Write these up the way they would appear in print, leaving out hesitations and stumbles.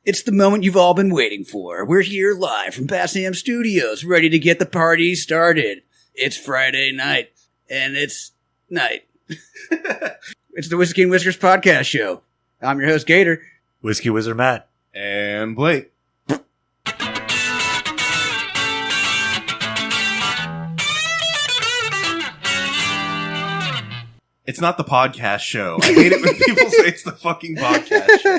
It's the moment you've all been waiting for. We're here live from Bassam Studios, ready to get the party started. It's Friday night, and it's night. It's the Whiskey and Whiskers podcast show. I'm your host, Gator. Whiskey Wizard Matt. And Blake. It's not the podcast show. I hate it when people say it's the fucking podcast show.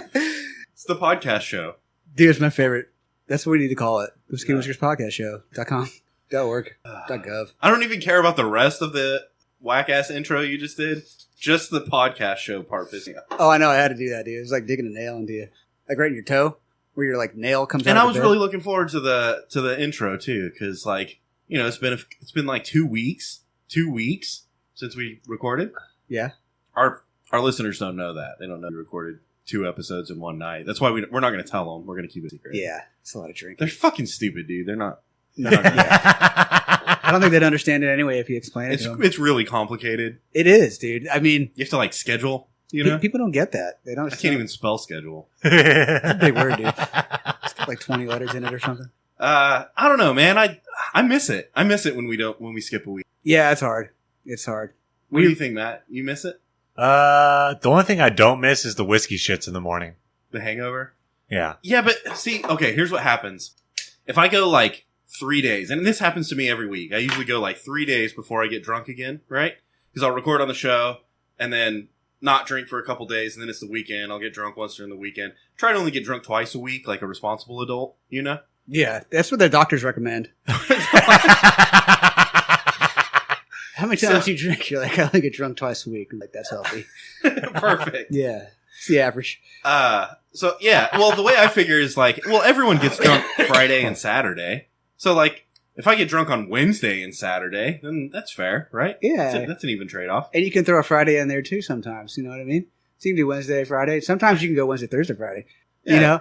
It's the podcast show. Dude, it's my favorite. That's what we need to call it. Whiskey and Whiskers podcast show.com. .org. .gov. I don't even care about the rest of the whack-ass intro you just did. Just the podcast show part pisses me off. Oh, I know. I had to do that, dude. It was like digging a nail into you. Like right in your toe, where your like nail comes out. And of I was the bed. really looking forward to the intro too, because like, you know, it's been like 2 weeks since we recorded. Yeah. Our listeners don't know that. They don't know we recorded 2 episodes in one night. That's why we're not going to tell them. We're going to keep it secret. Yeah, it's a lot of drinking. They're fucking stupid, dude. They're not. I don't think they'd understand it anyway if you explain it to them. It's really complicated. It is, dude. I mean, You have to like schedule. You know, people don't get that. They don't. I can't even spell schedule. That's a big word, dude. It's got like 20 letters in it or something. I don't know, man. I miss it. I miss it when we skip a week. Yeah, it's hard. It's hard. What do you think, Matt? You miss it? The only thing I don't miss is the whiskey shits in the morning. The hangover? Yeah. Yeah, but see, okay, here's what happens. If I go like 3 days, and this happens to me every week, I usually go like 3 days before I get drunk again, right? Because I'll record on the show and then not drink for a couple days, and then it's the weekend. I'll get drunk once during the weekend. Try to only get drunk twice a week, like a responsible adult, you know? Yeah, that's what their doctors recommend. How many times do you drink? You're like, I only get drunk twice a week. I'm like, that's healthy. Perfect. Yeah, it's the average. So yeah, well, the way I figure is like, well, everyone gets drunk Friday and Saturday. So like, if I get drunk on Wednesday and Saturday, then that's fair, right? Yeah. That's an even trade-off. And you can throw a Friday in there too sometimes. You know what I mean? So you can do Wednesday, Friday. Sometimes you can go Wednesday, Thursday, Friday. Yeah,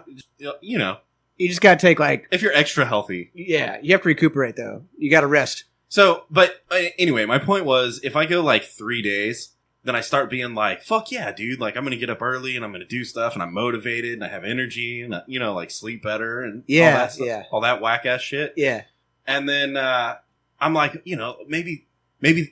You know? You just got to take like... If you're extra healthy. Yeah, you have to recuperate though. You got to rest. So, but anyway, my point was, if I go like 3 days, then I start being like, fuck yeah, dude. Like, I'm going to get up early and I'm going to do stuff and I'm motivated and I have energy and, you know, like sleep better and all that stuff, all that whack ass shit. Yeah. And then I'm like, you know, maybe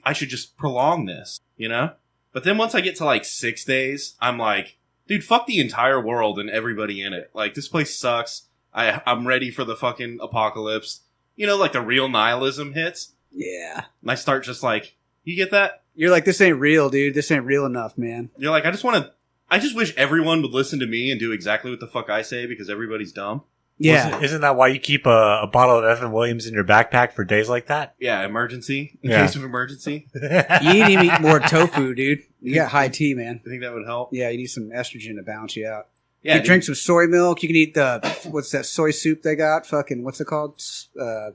I should just prolong this, you know? But then once I get to like 6 days, I'm like, dude, fuck the entire world and everybody in it. Like, this place sucks. I'm ready for the fucking apocalypse. You know, like the real nihilism hits. Yeah. And I start just like, you get that? You're like, this ain't real, dude. This ain't real enough, man. You're like, I just wish everyone would listen to me and do exactly what the fuck I say because everybody's dumb. Yeah. Isn't that why you keep a bottle of Evan Williams in your backpack for days like that? Yeah, emergency. In case of emergency. You need to eat more tofu, dude. You got high T, man. You think that would help? Yeah, you need some estrogen to balance you out. Yeah, you can drink some soy milk. You can eat what's that soy soup they got? Fucking, what's it called?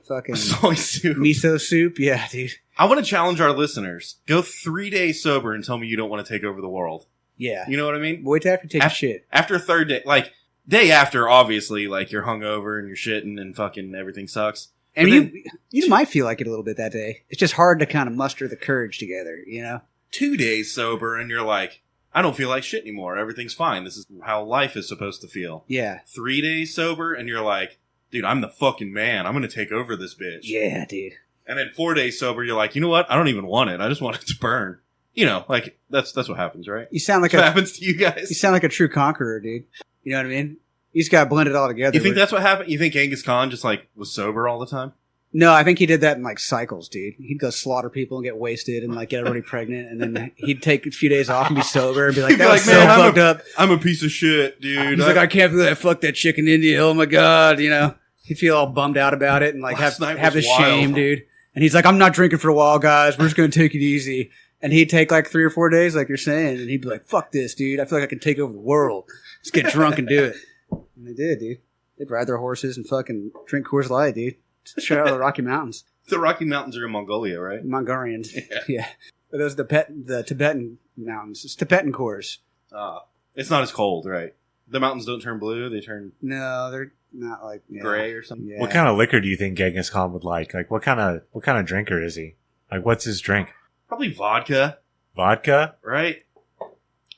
Fucking soy soup. Miso soup. Yeah, dude. I want to challenge our listeners. Go 3 days sober and tell me you don't want to take over the world. Yeah. You know what I mean? Wait till after you take a shit. After third day, like, day after, obviously, like, you're hungover and you're shitting and fucking everything sucks. And you might feel like it a little bit that day. It's just hard to kind of muster the courage together, you know? 2 days sober and you're like, I don't feel like shit anymore. Everything's fine. This is how life is supposed to feel. Yeah. 3 days sober and you're like, dude, I'm the fucking man. I'm going to take over this bitch. Yeah, dude. And then 4 days sober, you're like, you know what? I don't even want it. I just want it to burn. You know, like, that's what happens, right? You sound like what happens to you guys. You sound like a true conqueror, dude. You know what I mean? You just got to blend it all together. You think that's what happened? You think Genghis Khan just, like, was sober all the time? No, I think he did that in like cycles, dude. He'd go slaughter people and get wasted and like get everybody pregnant, and then he'd take a few days off and be sober and be like, "That was so fucked up." I'm a piece of shit, dude. He's like, "I can't believe I fucked that chick in India. Oh my god," you know. He'd feel all bummed out about it and like have this shame, dude. And he's like, "I'm not drinking for a while, guys. We're just gonna take it easy." And he'd take like 3 or 4 days, like you're saying, and he'd be like, "Fuck this, dude. I feel like I can take over the world. Let's get drunk and do it." And they did, dude. They'd ride their horses and fucking drink Coors Light, dude. Straight out of the Rocky Mountains. The Rocky Mountains are in Mongolia, right? Mongolians. Yeah. But those are the Tibetan mountains. It's Tibetan Coors. It's not as cold, right? The mountains don't turn blue. They turn... No, they're not like... gray or something. Yeah. What kind of liquor do you think Genghis Khan would like? Like, what kind of drinker is he? Like, what's his drink? Probably vodka. Vodka? Right?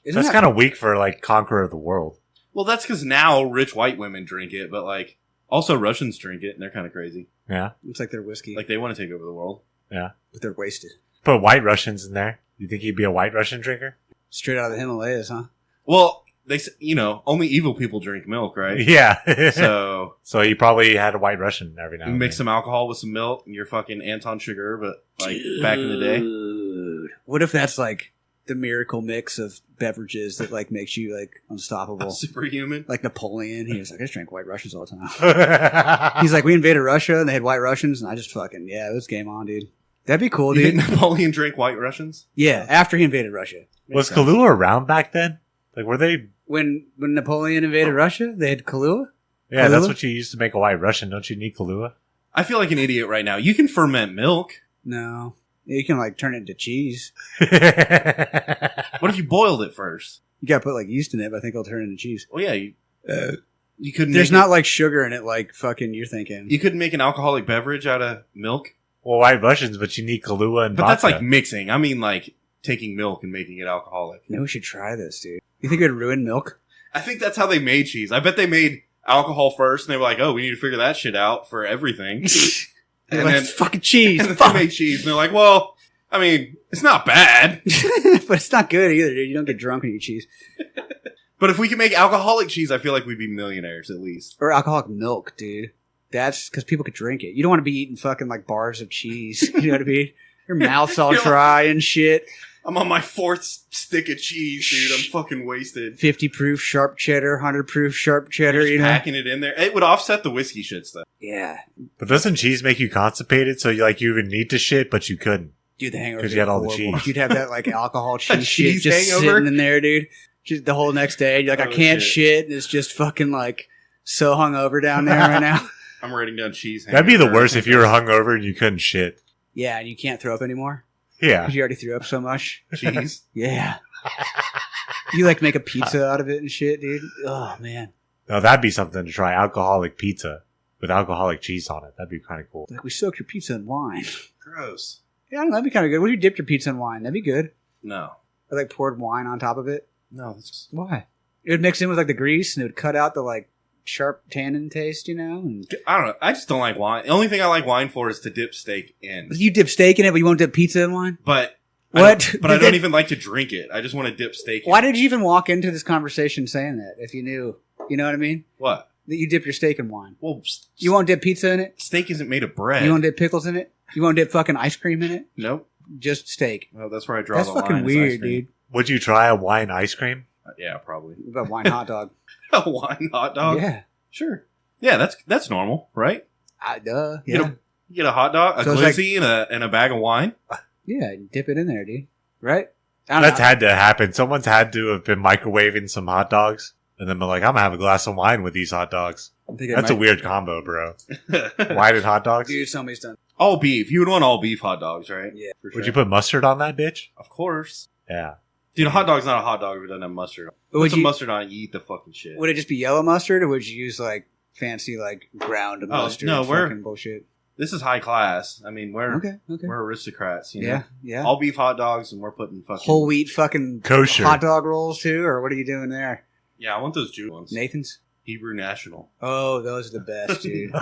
That's kind of weak for, like, conqueror of the world. Well, that's because now rich white women drink it, but like also Russians drink it, and they're kind of crazy. Yeah. Looks like they're whiskey. Like they want to take over the world. Yeah. But they're wasted. Put white Russians in there. You think he'd be a white Russian drinker? Straight out of the Himalayas, huh? Well, they only evil people drink milk, right? Yeah. So he probably had a white Russian every now you and mix then. some alcohol with some milk, and you're fucking Anton Sugar, but like back in the day. Dude. What if that's like the miracle mix of beverages that like makes you like unstoppable? Superhuman. Like Napoleon. He was like, I just drank white Russians all the time. He's like, we invaded Russia and they had white Russians and I just fucking, yeah, it was game on, dude. That'd be cool, You dude. think Napoleon drank white Russians? Yeah, after he invaded Russia. Was Kahlua around back then? Like, were they? When Napoleon invaded Russia, they had Kahlua? Yeah, Kahlua? that's what you used to make a white Russian. Don't you need Kahlua? I feel like an idiot right now. You can ferment milk. No. You can like turn it into cheese. What if you boiled it first? You gotta put like yeast in it, but I think it'll turn into cheese. Well, yeah, you couldn't. There's make not like sugar in it like fucking you're thinking. You couldn't make an alcoholic beverage out of milk. Well, white Russians, but you need Kahlua and But vodka. that's like mixing. I mean, like taking milk and making it alcoholic. Maybe we should try this, dude. You think it would ruin milk? I think that's how they made cheese. I bet they made alcohol first, and they were like, "Oh, we need to figure that shit out for everything." And And like, then fucking cheese. and then Fuck. they made cheese, and they're like, "Well, I mean, it's not bad, But it's not good either, dude. You don't get drunk when you eat cheese. but if we can make alcoholic cheese, I feel like we'd be millionaires at least." Or alcoholic milk, dude. That's because people could drink it. You don't want to be eating fucking like bars of cheese. You know what I mean? Your mouth's all You're like- dry and shit. I'm on my fourth stick of cheese, dude. I'm fucking wasted. 50 proof sharp cheddar, 100 proof sharp cheddar, Just you know? packing it in there. It would offset the whiskey shit stuff. Yeah. But doesn't cheese make you constipated? So you even need to shit, but you couldn't. Dude, the hangover. 'Cause you had all the horrible. cheese. You'd have that like alcohol cheese cheese shit just hangover? sitting in there, dude. Just the whole next day. You're like, I Oh, can't shit. shit. It's just fucking like so hungover down there right now. I'm writing down cheese. That'd be the hangover. worst if you were hungover and you couldn't shit. Yeah, and you can't throw up anymore Yeah. because you already threw up so much. cheese. Yeah. You like make a pizza out of it and shit, dude. Oh man. No, that'd be something to try. Alcoholic pizza with alcoholic cheese on it. That'd be kind of cool. Like we soak your pizza in wine. Gross. Yeah, I don't know, that'd be kind of good. What if you dipped your pizza in wine? That'd be good. No. Or like poured wine on top of it. No. That's Why? It would mix in with like the grease and it would cut out the like sharp tannin taste, you know? And I don't know. I just don't like wine. The only thing I like wine for is to dip steak in. you dip steak in it, but you won't dip pizza in wine? But What? I don't even like to drink it. I just want to dip steak in. Why did you even walk into this conversation saying that if you knew? You know what I mean? What? That you dip your steak in wine. Well, You won't dip pizza in it? steak isn't made of bread. You won't dip pickles in it? You won't dip fucking ice cream in it? Nope. Just steak. Well, that's where I draw That's the line. fucking is weird, ice cream. dude. Would you try a wine ice cream? Yeah, probably. What about wine hot dog? A wine hot dog? Yeah. Sure. Yeah, that's normal, right? Duh. You Yeah. You get a hot dog, a So it's like- glizzy, and a bag of wine. Yeah, you dip it in there, dude. Right? I don't That's know. had to happen. Someone's had to have been microwaving some hot dogs and then been like, I'm going to have a glass of wine with these hot dogs. I think I That's a might- weird combo, bro. Wine and hot dogs? Dude, somebody's done. All beef. You would want all beef hot dogs, right? Yeah. For sure. Would you put mustard on that bitch? Of course. Yeah. Dude, a hot dog's not a hot dog if it doesn't have mustard. But Put would some you, mustard on it, you eat the fucking shit. would it just be yellow mustard, or would you use like fancy like ground mustard? no, we're- fucking bullshit. This is high class. I mean, we're Okay. we're aristocrats, you know? Yeah. Yeah. All beef hot dogs, and we're putting fucking Whole wheat fucking Kosher. hot dog rolls too, or what are you doing there? Yeah, I want those Jew ones. Nathan's. Hebrew National. Oh, those are the best, dude.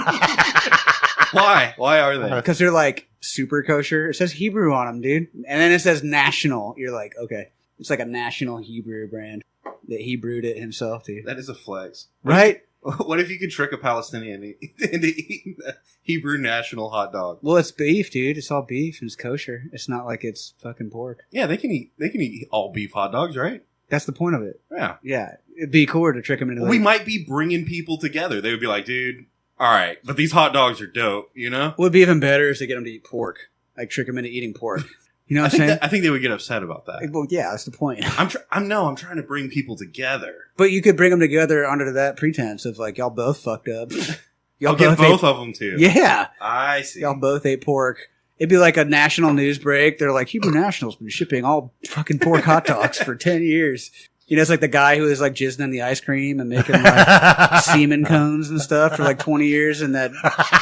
Why? Why are they? Because they're like super kosher. It says Hebrew on them, dude, and then it says national. You're like, okay, it's like a national Hebrew brand that he brewed it himself, dude. That is a flex. Right? What if you could trick a Palestinian into eating a Hebrew National hot dog? Well, it's beef, dude. It's all beef and it's kosher. It's not like it's fucking pork. Yeah, they can eat all beef hot dogs, right? That's the point of it. Yeah. Yeah, it'd be cooler to trick them into. We Like, might be bringing people together. They would be like, dude, all right, but these hot dogs are dope, you know? what would be even better is to get them to eat pork, like trick them into eating pork. You know what I'm saying? I think they would get upset about that. Well, yeah, that's the point. I'm trying to bring people together. But you could bring them together under that pretense of like y'all both fucked up. I'll get both ate, of them too. Yeah, I see. y'all both ate pork. It'd be like a national news break. They're like, Hebrew National's been shipping all fucking pork hot dogs for 10 years. You know, it's like the guy who was like jizzing in the ice cream and making like semen cones and stuff for like 20 years in that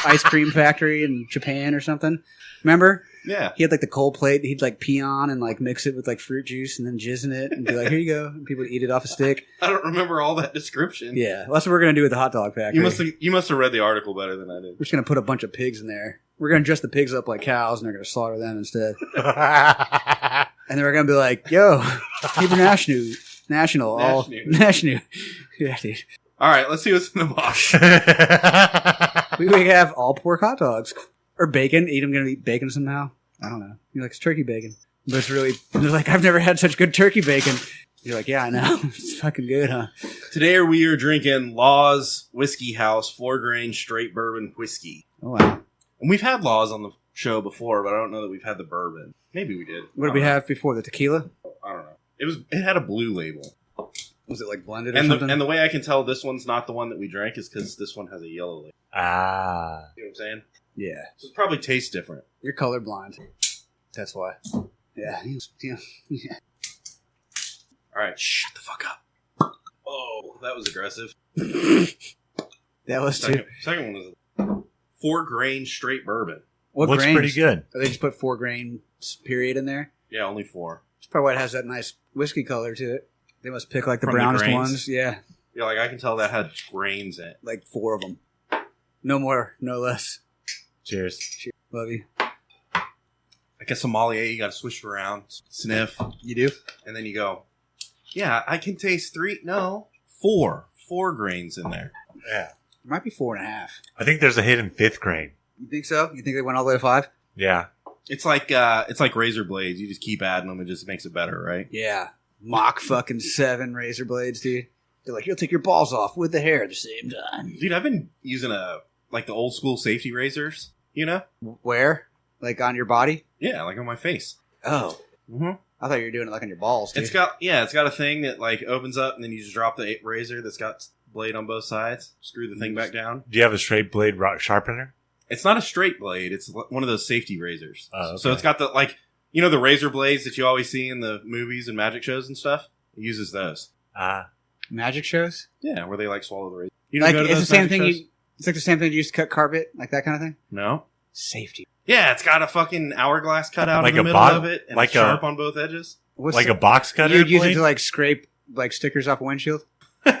ice cream factory in Japan or something. Remember? Yeah. He had like the cold plate. He'd like pee on and like mix it with like fruit juice and then jizz in it and be like, here you go. And people would eat it off a stick. I don't remember all that description. Yeah. Well, that's what we're going to do with the hot dog factory. You must have read the article better than I did. We're just going to put a bunch of pigs in there. We're going to dress the pigs up like cows and they're going to slaughter them instead. And then we're going to be like, yo, keep your national. Yeah, dude. All right, let's see what's in the box. We have all pork hot dogs. Or bacon. I'm going to eat bacon somehow. I don't know. He likes turkey bacon. But it's really, they're like, I've never had such good turkey bacon. You're like, yeah, I know. It's fucking good, huh? Today we are drinking Law's Whiskey House 4-grain straight bourbon whiskey. Oh, wow. And we've had Law's on the show before, but I don't know that we've had the bourbon. Maybe we did. What did we have before? The tequila? I don't know. It had a blue label. Was it like blended or something? And the way I can tell this one's not the one that we drank is because this one has a yellow label. Ah. You know what I'm saying? Yeah. So it probably tastes different. You're colorblind. That's why. Yeah. Yeah. All right, shut the fuck up. Oh, that was aggressive. That was too. Second one was 4-grain straight bourbon. What Looks grains? pretty good. They just put 4 grain period in there? Yeah, only 4. That's probably why it has that nice whiskey color to it. They must pick like the From the brownest grains? ones. Yeah. Yeah, like I can tell that had grains in it. Like 4 of them. No more, no less. Cheers. Cheers. Love you. Like a sommelier, you got to swish it around, sniff, You do? and then you go, yeah, I can taste 4 grains in there. Yeah. It might be 4.5. I think there's a hidden 5th grain. You think so? You think they went all the way to 5? Yeah. It's like razor blades. You just keep adding them. It just makes it better, right? Yeah. Mach fucking 7 razor blades, dude. They're like, you'll take your balls off with the hair at the same time. Dude, I've been using the old school safety razors, you know? Where? Like on your body? Yeah, like on my face. Oh. Mm-hmm. I thought you were doing it like on your balls, dude. It's got a thing that like opens up and then you just drop the razor that's got blade on both sides. Screw the thing back down. Do you have a straight blade sharpener? It's not a straight blade. It's one of those safety razors. Oh, okay. So it's got the razor blades that you always see in the movies and magic shows and stuff. It uses those. Magic shows? Yeah, where they like swallow the razor. You Like go to it's the those same magic thing. shows? It's like the same thing you used to cut carpet, like that kind of thing. No. Safety. Yeah, it's got a fucking hourglass cut out Like in the a middle bot- of it, and like it's sharp on both edges. What's Like a box cutter You'd use it blade? to like scrape like stickers off a windshield. No,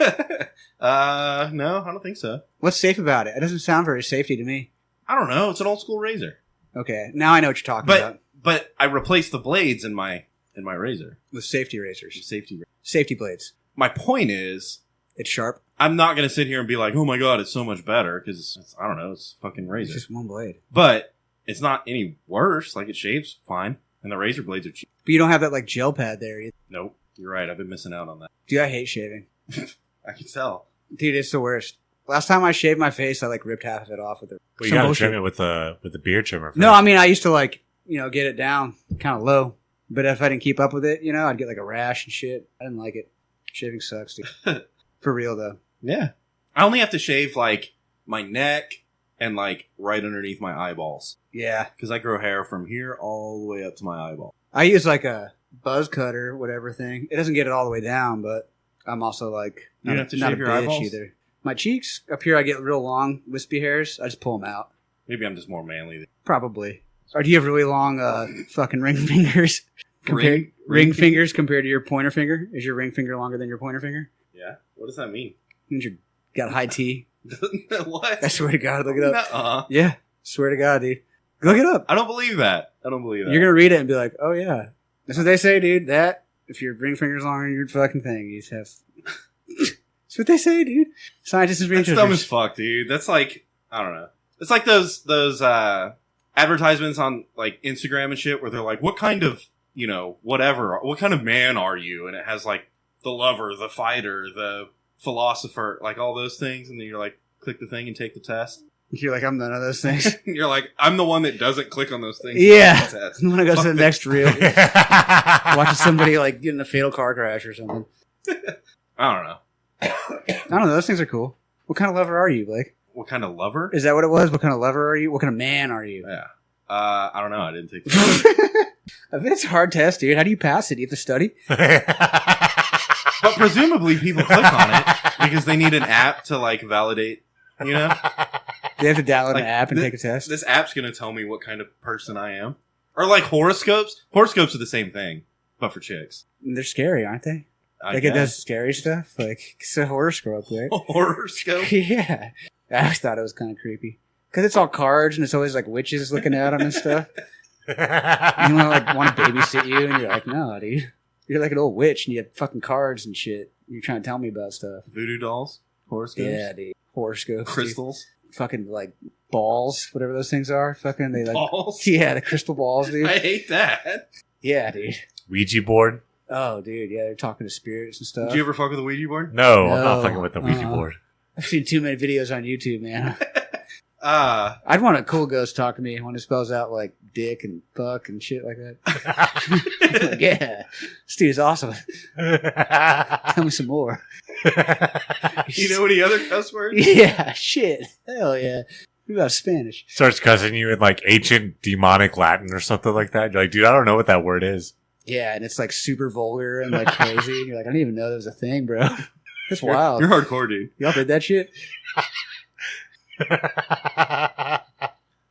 I don't think so. What's safe about it? It doesn't sound very safety to me. I don't know. It's an old school razor, Okay, now I know what you're talking about but I replaced the blades in my razor. with safety razors, Safety. safety blades. My point is, It's sharp. I'm not going to sit here and be like, oh my god, it's so much better because I don't know, it's a fucking It's razor. just one blade. But it's not any worse. Like it shaves fine, and the razor blades are cheap. But you don't have that like gel pad there either. Nope, you're right. I've been missing out on that. Dude, I hate shaving. I can tell. Dude, it's the worst. Last time I shaved my face, I like ripped half of it off with it. Well, you gotta trim it with the beard trimmer. First. No, I mean I used to like get it down kind of low, but if I didn't keep up with it, I'd get like a rash and shit. I didn't like it. Shaving sucks, dude. For real though. Yeah, I only have to shave like my neck and like right underneath my eyeballs Yeah, because I grow hair from here all the way up to my eyeball. I use like a buzz cutter, whatever thing. It doesn't get it all the way down, but I'm also like You don't have to not shave a your bitch eyeballs? either. My cheeks up here, I get real long, wispy hairs. I just pull them out. Maybe I'm just more manly. Probably. Or do you have really long fucking ring fingers? Ring fingers compared to your pointer finger? Is your ring finger longer than your pointer finger? Yeah. What does that mean? Means you got high T. What? I swear to God, look it up. Nuh-uh. Yeah, swear to God, dude. Look it up. I don't believe that. You're You're gonna read it and be like, "Oh yeah, that's what they say, dude." That if your ring finger's longer than your fucking thing, you just have. That's what they say, dude. Scientists and That's researchers. dumb as fuck, dude. That's like I don't know. It's like those advertisements on like Instagram and shit where they're like, "What kind of whatever? What kind of man are you?" And it has like the lover, the fighter, the philosopher, like all those things, and then you're like, click the thing and take the test. You're like, I'm none of those things. You're like, I'm the one that doesn't click on those things. Yeah. Take the test. I'm gonna go Fuck to the this. next reel. Watching somebody like get in a fatal car crash or something. I don't know. I don't know. Those things are cool. What kind of lover are you, Blake? What kind of lover? Is that what it was? What kind of lover are you? What kind of man are you? Yeah. I don't know. I didn't take the test. I bet it's a hard test, dude. How do you pass it? Do you have to study? But presumably people click on it because they need an app to like validate, Do you have to download Like, an app and take a test? This app's going to tell me what kind of person I am. Or like horoscopes. Horoscopes are the same thing, but for chicks. They're scary, aren't they? I Like it does scary stuff. Like it's a horoscope, right? Horoscope? Yeah. I always thought it was kind of creepy. Because it's all cards and it's always like witches looking at them and stuff. You want to babysit you and you're like, no, dude. You're like an old witch and you have fucking cards and shit. You're trying to tell me about stuff. Voodoo dolls? Horoscopes? Yeah, dude. Horoscopes. Crystals? Dude. Fucking like balls, whatever those things are. Fucking they like balls? Yeah, the crystal balls, dude. I hate that. Yeah, dude. Ouija board? Oh, dude, yeah, they're talking to spirits and stuff. Did you ever fuck with a Ouija board? No, I'm not fucking with the Ouija Uh-uh. board. I've seen too many videos on YouTube, man. Ah. I'd want a cool ghost to talk to me when it spells out like dick and fuck and shit like that. Like, yeah, this dude is awesome. Tell me some more. You know any other cuss words? Yeah, shit. Hell yeah. What about Spanish? Starts cussing you in like ancient demonic Latin or something like that. You're like, dude, I don't know what that word is. Yeah, and it's like super vulgar and like crazy. You're like, I didn't even know that was a thing, bro. That's wild. You're hardcore, dude. Y'all did that shit?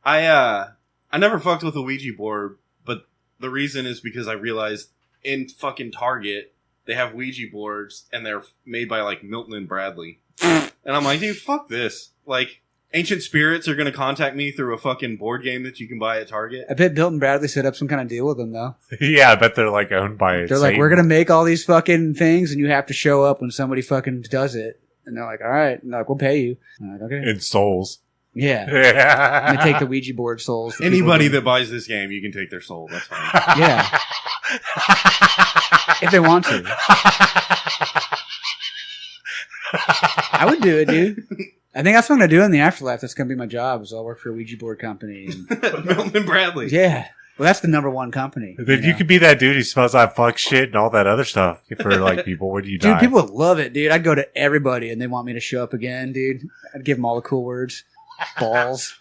I never fucked with a Ouija board, but the reason is because I realized in fucking Target they have Ouija boards and they're made by like Milton and Bradley. And I'm like, dude, fuck this. Like, ancient spirits are gonna contact me through a fucking board game that you can buy at Target. I bet Milton Bradley set up some kind of deal with them, though. Yeah, I bet they're like owned by They're like, we're going to make all these fucking things and you have to show up when somebody fucking does it. And they're like, all right. And they're like, we'll pay you. I'm like, okay. in souls. Yeah. Yeah. And they take the Ouija board souls. Anybody that buys this game, you can take their soul. That's fine. Yeah. If they want to. I would do it, dude. I think that's what I'm going to do in the afterlife. That's going to be my job, is I'll work for a Ouija board company. And, Milton and Bradley. yeah. Well, that's the number one company. If you could be that dude who smells like fuck shit and all that other stuff for like people, when you die. Dude, people would love it, dude. I'd go to everybody and they want me to show up again, dude. I'd give them all the cool words. Balls.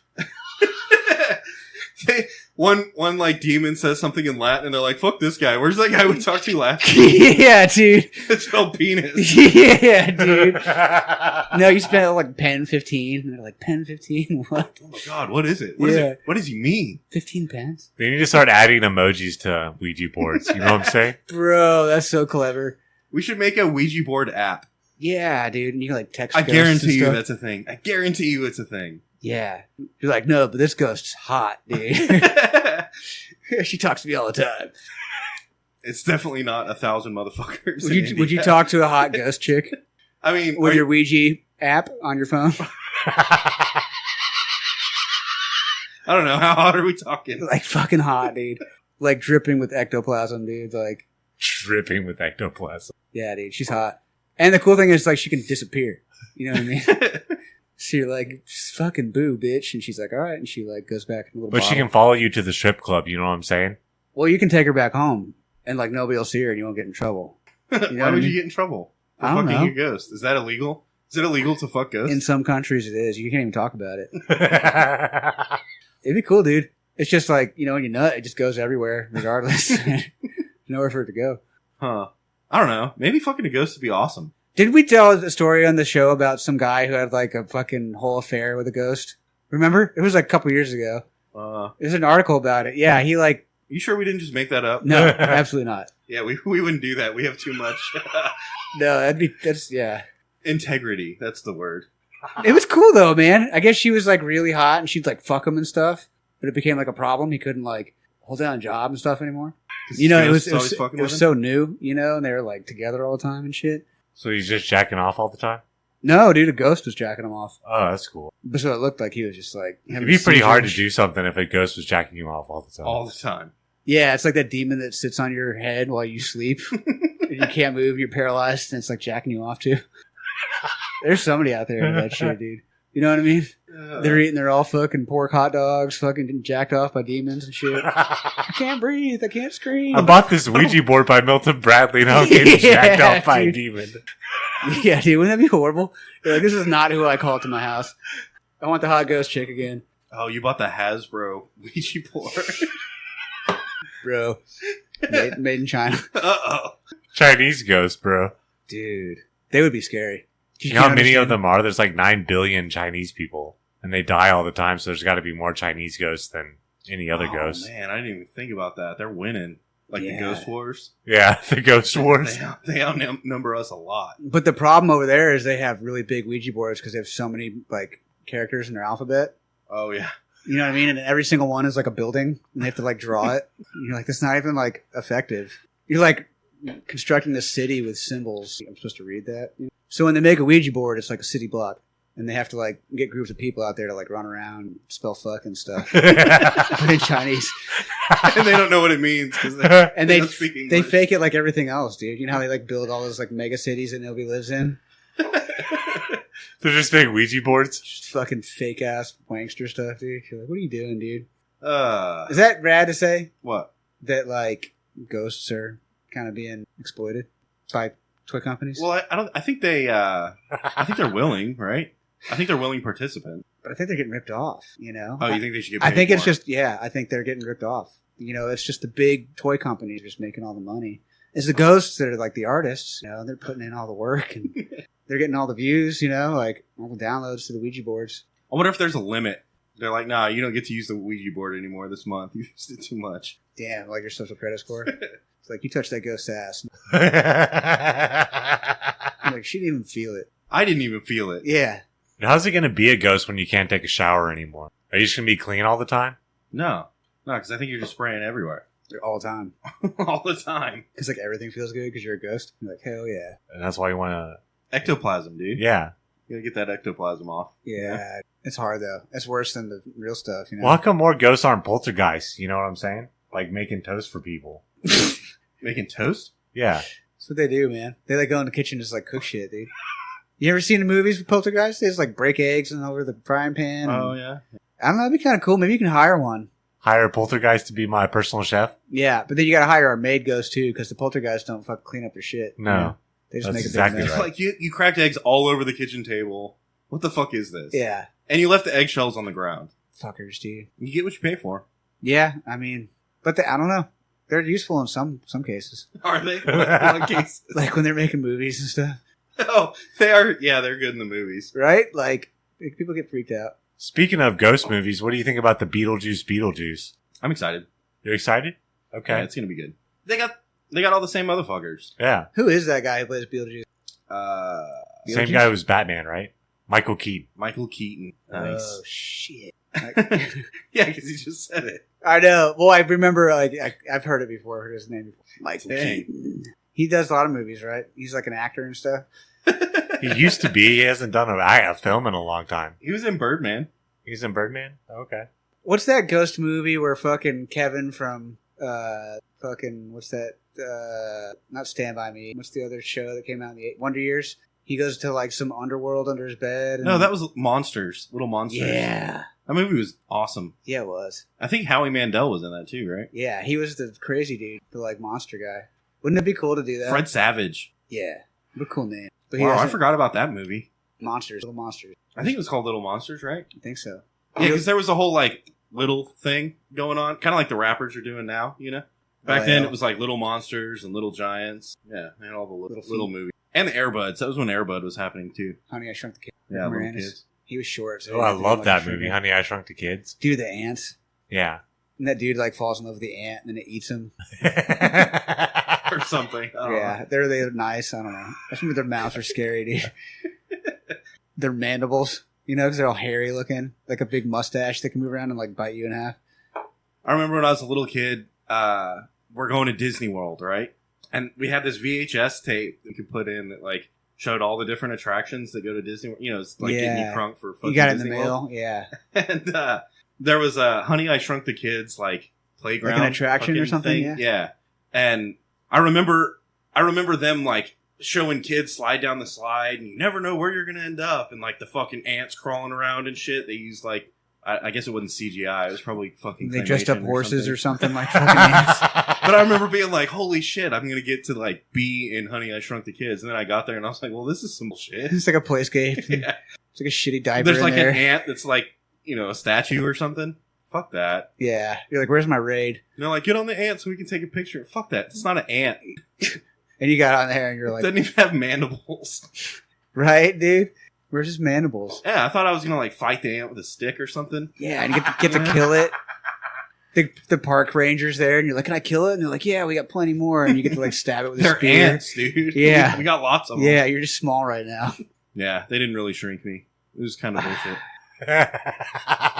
One like demon says something in Latin and they're like, fuck this guy. Where's that guy we talked to last? Yeah, dude. It's spelled penis. Yeah, dude. No, you spent like pen 15. And they're like, pen 15? What? Oh my god, what is it? What is it? What does he mean? 15 pens? They need to start adding emojis to Ouija boards. You know what I'm saying? Bro, that's so clever. We should make a Ouija board app. Yeah, dude. And you can like text I ghosts guarantee and you stuff. that's a thing. I guarantee you it's a thing. Yeah. You're like, no, but this ghost's hot, dude. She talks to me all the time. It's definitely not 1,000 motherfuckers. Would you talk to a hot ghost chick I mean, with your Ouija app on your phone? I don't know. How hot are we talking? Like fucking hot, dude. Like dripping with ectoplasm, dude. Like, Dripping with ectoplasm. yeah, dude. She's hot. And the cool thing is, like, she can disappear. You know what I mean? So you're like, fucking boo, bitch. And she's like, all right. And she like goes back in a little But she bottle. can follow you to the strip club. You know what I'm saying? Well, you can take her back home and like nobody will see her and you won't get in trouble. You know Why what I would mean? you get in trouble for I don't fucking know. a ghost? Is that illegal? Is it illegal to fuck ghosts? In some countries it is. You can't even talk about it. It'd be cool, dude. It's just like, you know, when you nut, it just goes everywhere regardless. There's nowhere for it to go. Huh. I don't know. Maybe fucking a ghost would be awesome. Did we tell the story on the show about some guy who had like a fucking whole affair with a ghost? Remember? It was like a couple years ago. There's an article about it. Yeah, he like... You sure we didn't just make that up? No, absolutely not. Yeah, we wouldn't do that. We have too much No, yeah. integrity. That's the word. It was cool though, man. I guess she was like really hot and she'd like fuck him and stuff. But it became like a problem. He couldn't like hold down a job and stuff anymore. You know, it was so new, you know, and they were like together all the time and shit. So he's just jacking off all the time? No, dude, a ghost was jacking him off. Oh, that's cool. But so it looked like he was just like... It'd be pretty hard to do something if a ghost was jacking you off all the time. All the time. Yeah, it's like that demon that sits on your head while you sleep. And you can't move, you're paralyzed, and it's like jacking you off too. There's somebody out there with that shit, dude. You know what I mean? They're all fucking pork hot dogs, fucking jacked off by demons and shit. I can't breathe, I can't scream. I bought this Ouija board by Milton Bradley and I'm getting jacked off by a demon. Yeah, dude, wouldn't that be horrible? You're like, this is not who I call to my house. I want the hot ghost chick again. Oh, you bought the Hasbro Ouija board. Bro. Made in China. Uh-oh. Chinese ghost, bro. Dude, they would be scary. You know how many of them are? There's like 9 billion Chinese people. And they die all the time, so there's got to be more Chinese ghosts than any other ghosts. Man, I didn't even think about that. They're winning. Like the Ghost Wars. Yeah, the Ghost Wars. They outnumber us a lot. But the problem over there is they have really big Ouija boards because they have so many like characters in their alphabet. Oh yeah. You know what I mean? And every single one is like a building, and they have to like draw it. You're like, that's not even like effective. You're like constructing a city with symbols. I'm supposed to read that. So when they make a Ouija board, it's like a city block, and they have to like get groups of people out there to like run around and spell fuck and stuff in Chinese, and they don't know what it means because they fake it like everything else, dude. You know how they like build all those like mega cities that nobody lives in? They're just big Ouija boards. Just fucking fake ass wankster stuff, dude. You're like, what are you doing, dude? Is that rad to say? What? That like ghosts are kind of being exploited by toy companies? Well, I think they're willing, right? I think they're willing participants. But I think they're getting ripped off, you know? Oh, you think they should get paid I think it's more? just, I think they're getting ripped off. You know, it's just the big toy companies just making all the money. It's the ghosts that are like the artists, you know, they're putting in all the work and they're getting all the views, you know, like all the downloads to the Ouija boards. I wonder if there's a limit. They're like, nah, you don't get to use the Ouija board anymore this month. You used it too much. Damn, like your social credit score. It's like, you touched that ghost's ass. I'm like, she didn't even feel it. I didn't even feel it. Yeah. How's it going to be a ghost when you can't take a shower anymore? Are you just going to be clean all the time? No, because I think you're just spraying everywhere. All the time. All the time. Because like everything feels good because you're a ghost. You're like, hell yeah. And that's why you want to... Ectoplasm, dude. Yeah. You gotta get that ectoplasm off. Yeah. It's hard though. It's worse than the real stuff, you know? Well, how come more ghosts aren't poltergeists? You know what I'm saying? Like making toast for people. Making toast? Yeah. That's what they do, man. They like go in the kitchen and just like cook shit, dude. You ever seen the movies with poltergeists? They just like break eggs and over the frying pan. Oh, yeah. I don't know. It'd be kind of cool. Maybe you can hire one. Hire a poltergeist to be my personal chef? Yeah, but then you got to hire a maid ghost too because the poltergeists don't fucking clean up their shit. No. You know? They just That's make a exactly big mess. right. Like, you cracked eggs all over the kitchen table. What the fuck is this? Yeah. And you left the eggshells on the ground. Fuckers, dude. You get what you pay for. Yeah, I mean, but I don't know. They're useful in some cases. Are they? What cases? Like when they're making movies and stuff. Oh, they are. Yeah, they're good in the movies. Right? Like, people get freaked out. Speaking of ghost movies, what do you think about the Beetlejuice? I'm excited. You're excited? Okay. Yeah, it's gonna be good. They got all the same motherfuckers. Yeah. Who is that guy who plays Beetlejuice? Same guy who's Batman, right? Michael Keaton. Michael Keaton. Nice. Oh, shit. Yeah, because he just said it. I know. Well, I remember, like, I've heard it before. Heard his name before. Michael Dang. Keaton. He does a lot of movies, right? He's like an actor and stuff. He used to be. He hasn't done a film in a long time. He was in Birdman. He's in Birdman? Okay. What's that ghost movie where fucking Kevin from, what's that? Not Stand By Me. What's the other show that came out in the Wonder Years? He goes to like some underworld under his bed. And No, that was Monsters. Little Monsters. Yeah. That movie was awesome. Yeah, it was. I think Howie Mandel was in that too, right? Yeah, he was the crazy dude, the like monster guy. Wouldn't it be cool to do that? Fred Savage. Yeah. What a cool name. But he Wow, I doesn't- forgot about that movie. Monsters, Little Monsters. I think it was called Little Monsters, right? I think so. Yeah, because there was a whole like little thing going on, kind of like the rappers are doing now. You know, back then it was like Little Monsters and Little Giants. Yeah, they had all the little movies and the Airbuds. That was when Airbud was happening too. Honey, I Shrunk the Kids. Yeah, little Moranis. kids. He was short. So Oh, I love that movie, Honey, I Shrunk the Kids. Dude, the ants. Yeah. And that dude like falls in love with the ant and then it eats him. Or something. I don't Yeah, know. they're nice. I don't know. I think their mouths are scary, dude. Their mandibles, you know, because they're all hairy looking, like a big mustache that can move around and like bite you in half. I remember when I was a little kid, we're going to Disney World, right? And we had this VHS tape that you could put in that like showed all the different attractions that go to Disney World. You know, it's like getting you crunk for fucking You got it in Disney the World. mail, yeah. And there was a Honey, I Shrunk the Kids like playground, Like an attraction or fucking something, thing. yeah. And I remember them like showing kids slide down the slide, and you never know where you're gonna end up, and like the fucking ants crawling around and shit. They used like I guess it wasn't CGI. It was probably fucking. They dressed up claymation horses or something like fucking But ants. But I remember being like, "Holy shit! I'm gonna get to like be in Honey, I Shrunk the Kids." And then I got there, and I was like, "Well, this is some bullshit." It's like a playscape. Yeah. It's like a shitty diaper. There's in like there. an ant that's like a statue or something. Fuck that. Yeah, you're like, where's my raid? And they're like, get on the ant so we can take a picture. Fuck that. It's not an ant. And you got on there and you're It like, doesn't even have mandibles. right, dude? Where's his mandibles? Yeah, I thought I was gonna like fight the ant with a stick or something. Yeah, and you get to kill it. the park rangers there, and you're like, "Can I kill it?" And they're like, "Yeah, we got plenty more." And you get to like stab it with a They're spear. ants, dude. Yeah. We got lots of them. Yeah, you're just small right now. Yeah, they didn't really shrink me. It was kind of bullshit.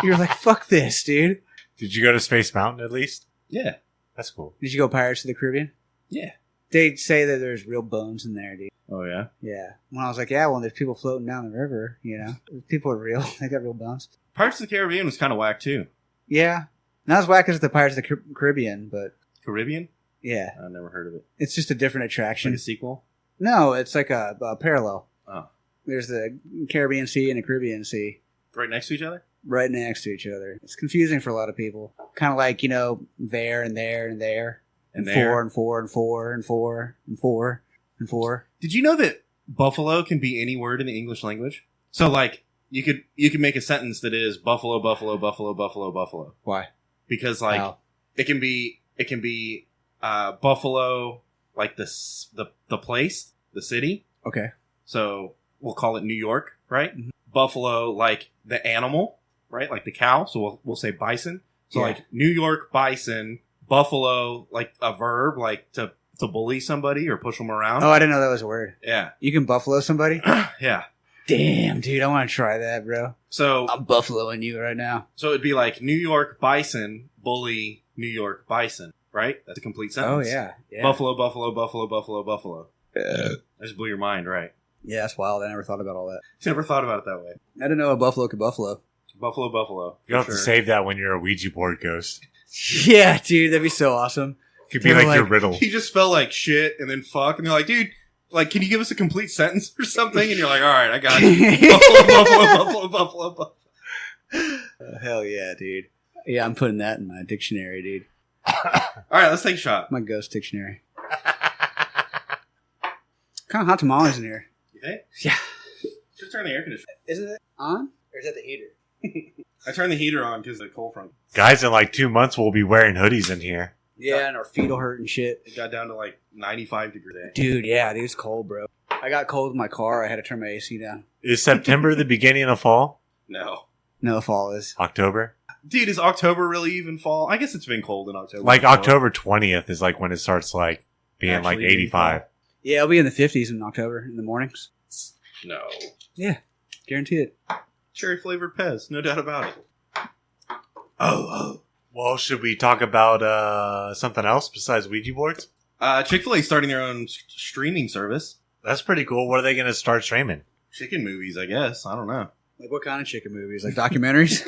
You're like, "Fuck this, dude." Did you go to Space Mountain at least? Yeah. That's cool. Did you go Pirates of the Caribbean? Yeah. They say that there's real bones in there, dude. Oh, yeah? Yeah. When I was like, yeah, well, there's people floating down the river, you know. People are real. They got real bones. Pirates of the Caribbean was kind of whack, too. Yeah. Not as whack as the Pirates of the Caribbean, but... Caribbean? Yeah. I never heard of it. It's just a different attraction. Like a sequel? No, it's like a parallel. Oh. There's the Caribbean Sea and the Caribbean Sea. Right next to each other? Right next to each other. It's confusing for a lot of people. Kind of like, you know, there and there and there. And four there. and four and four and four and four and four. Did you know that buffalo can be any word in the English language? So, like, you could make a sentence that is buffalo, buffalo, buffalo, buffalo, buffalo. Why? Because, like, Wow. it can be buffalo, like the place, the city. Okay. So we'll call it New York, right? Mhm. Buffalo, like the animal, right? Like the cow. So we'll say bison. So Yeah. like New York bison, buffalo, like a verb, like to bully somebody or push them around. Oh, I didn't know that was a word. Yeah. You can buffalo somebody? Yeah. Damn, dude, I want to try that, bro. So I'm buffaloing you right now. so it'd be like New York bison, bully New York bison, right? That's a complete Oh, sentence. yeah. Buffalo, buffalo, buffalo, buffalo, buffalo. I just blew your mind, right? Yeah, that's wild. I never thought about all that. Never thought about it that way. I didn't know a buffalo could buffalo. Buffalo, buffalo. You'll have for to sure. save that when you're a Ouija board ghost. Yeah, dude, that'd be so awesome. Could be They're like, like- your riddle. You just spell like shit and then fuck, and they're like, dude, like, can you give us a complete sentence or something? And you're like, all right, I got you. Buffalo, buffalo, buffalo, buffalo, buffalo. Hell yeah, dude. Yeah, I'm putting that in my dictionary, dude. All right, let's take a shot. My ghost dictionary. Kind of hot tamales in here. You think? Yeah. Just turn the air conditioner. Isn't it on? Or is that the heater? I turned the heater on because of the cold front. Guys, in like 2 months, we'll be wearing hoodies in here. Yeah, and our feet will hurt and shit. It got down to like 95 degrees today. Dude, yeah, dude, it's cold, bro. I got cold in my car. I had to turn my AC down. Is September the beginning of fall? No. No, the fall is. October? Dude, is October really even fall? I guess it's been cold in October. Like before. October 20th is like when it starts like being like Actually being 85. Yeah, it'll be in the 50s in October in the mornings. No. Yeah, guarantee it. Cherry flavored Pez, no doubt about it. Oh. Well, should we talk about something else besides Ouija boards? Chick-fil-A starting their own streaming service. That's pretty cool. What are they going to start streaming? Chicken movies, I guess. I don't know. Like what kind of chicken movies? Like documentaries?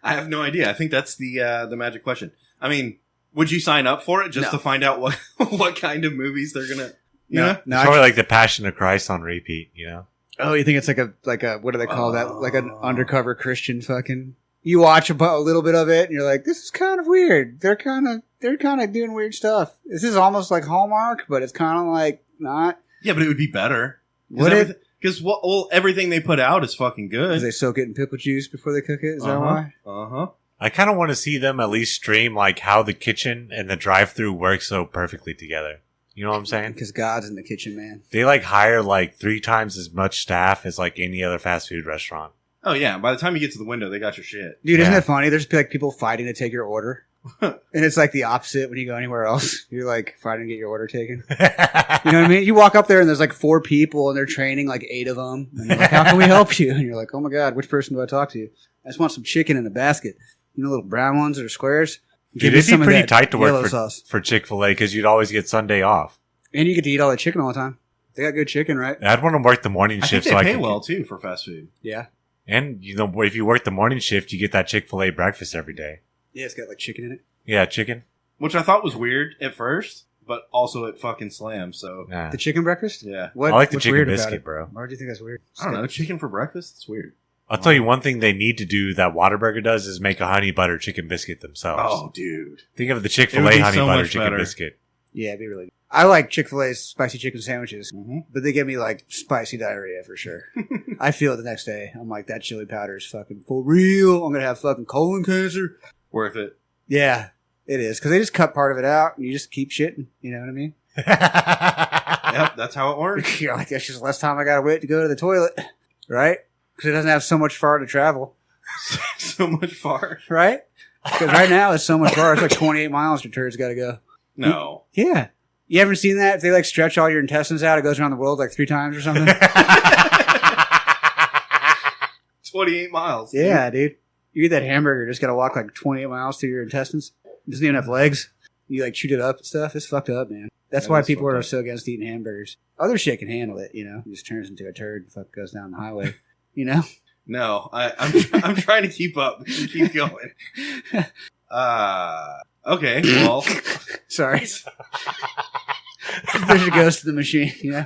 I have no idea. I think that's the magic question. I mean, would you sign up for it just No. to find out what what kind of movies they're gonna? You know? no. It's probably like the Passion of Christ on repeat, you know? Oh, you think it's like a what do they call that? Like an undercover Christian fucking. You watch a little bit of it, and you're like, this is kind of weird. They're kind of doing weird stuff. This is almost like Hallmark, but it's kind of like not. Yeah, but it would be better. Would it? Because everything they put out is fucking good. Because they soak it in pickle juice before they cook it. Is that why? Uh-huh. I kind of want to see them at least stream like how the kitchen and the drive-thru work so perfectly together. You know what I'm saying? Because God's in the kitchen, man. They like hire like 3 times as much staff as like any other fast food restaurant. Oh, yeah. By the time you get to the window, they got your shit. Dude, isn't Yeah. it funny? There's like people fighting to take your order. And it's like the opposite when you go anywhere else. You're like fighting to get your order taken. You know what I mean? You walk up there and there's like 4 people and they're training like 8 of them. And they're like, how can we help you? And you're like, oh my God, which person do I talk to? I just want some chicken in a basket. You know, little brown ones that are squares? Dude, me it'd be some of pretty that tight to yellow work sauce. for Chick-fil-A because you'd always get Sunday off. And you get to eat all the chicken all the time. They got good chicken, right? I'd want to work the morning I think shift they so I pay can well, too, for fast food. Yeah. And you know, if you work the morning shift, you get that Chick-fil-A breakfast every day. Yeah, it's got like chicken in it. Yeah, chicken. Which I thought was weird at first, but also it fucking slams, so... Nah. The chicken breakfast? Yeah. What, I like the what's chicken weird about biscuit, it? bro. Why do you think that's weird? I don't know. Chicken for breakfast? It's weird. I'll tell you one thing they need to do that Whataburger does is make a honey butter chicken biscuit themselves. Oh, dude. Think of the It Chick-fil-A would be honey so butter much chicken better. biscuit. Yeah, it'd be really good. I like Chick-fil-A's spicy chicken sandwiches, Mm-hmm. but they give me like spicy diarrhea for sure. I feel it the next day. I'm like, that chili powder is fucking for real. I'm going to have fucking colon cancer. Worth it. Yeah, it is. Because they just cut part of it out and you just keep shitting. You know what I mean? Yep, that's how it works. You're like, that's just less time I got to wait to go to the toilet. Right? Because it doesn't have so much far to travel. So much far. Right? Because right now it's so much far. It's like 28 miles your turd's got to go. No. Yeah. You haven't seen that? If they like stretch all your intestines out, it goes around the world like 3 times or something. 28 miles. Yeah, dude. You eat that hamburger, just got to walk like 28 miles through your intestines. It doesn't even have legs. You like chewed it up and stuff. It's fucked up, man. That's why people are so against eating hamburgers. Other shit can handle it, you know. It just turns into a turd and fuck goes down the highway, you know. No, I'm trying to keep up. Keep going. Okay, well. Sorry. Fish goes to the machine, you know.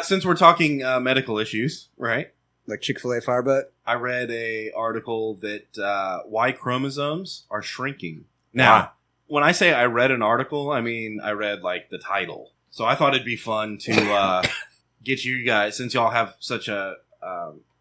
Since we're talking medical issues, right? Like Chick-fil-A firebutt. I read a article that Y chromosomes are shrinking. Now, when I say I read an article, I mean I read like the title. So I thought it'd be fun to get you guys, since y'all have such a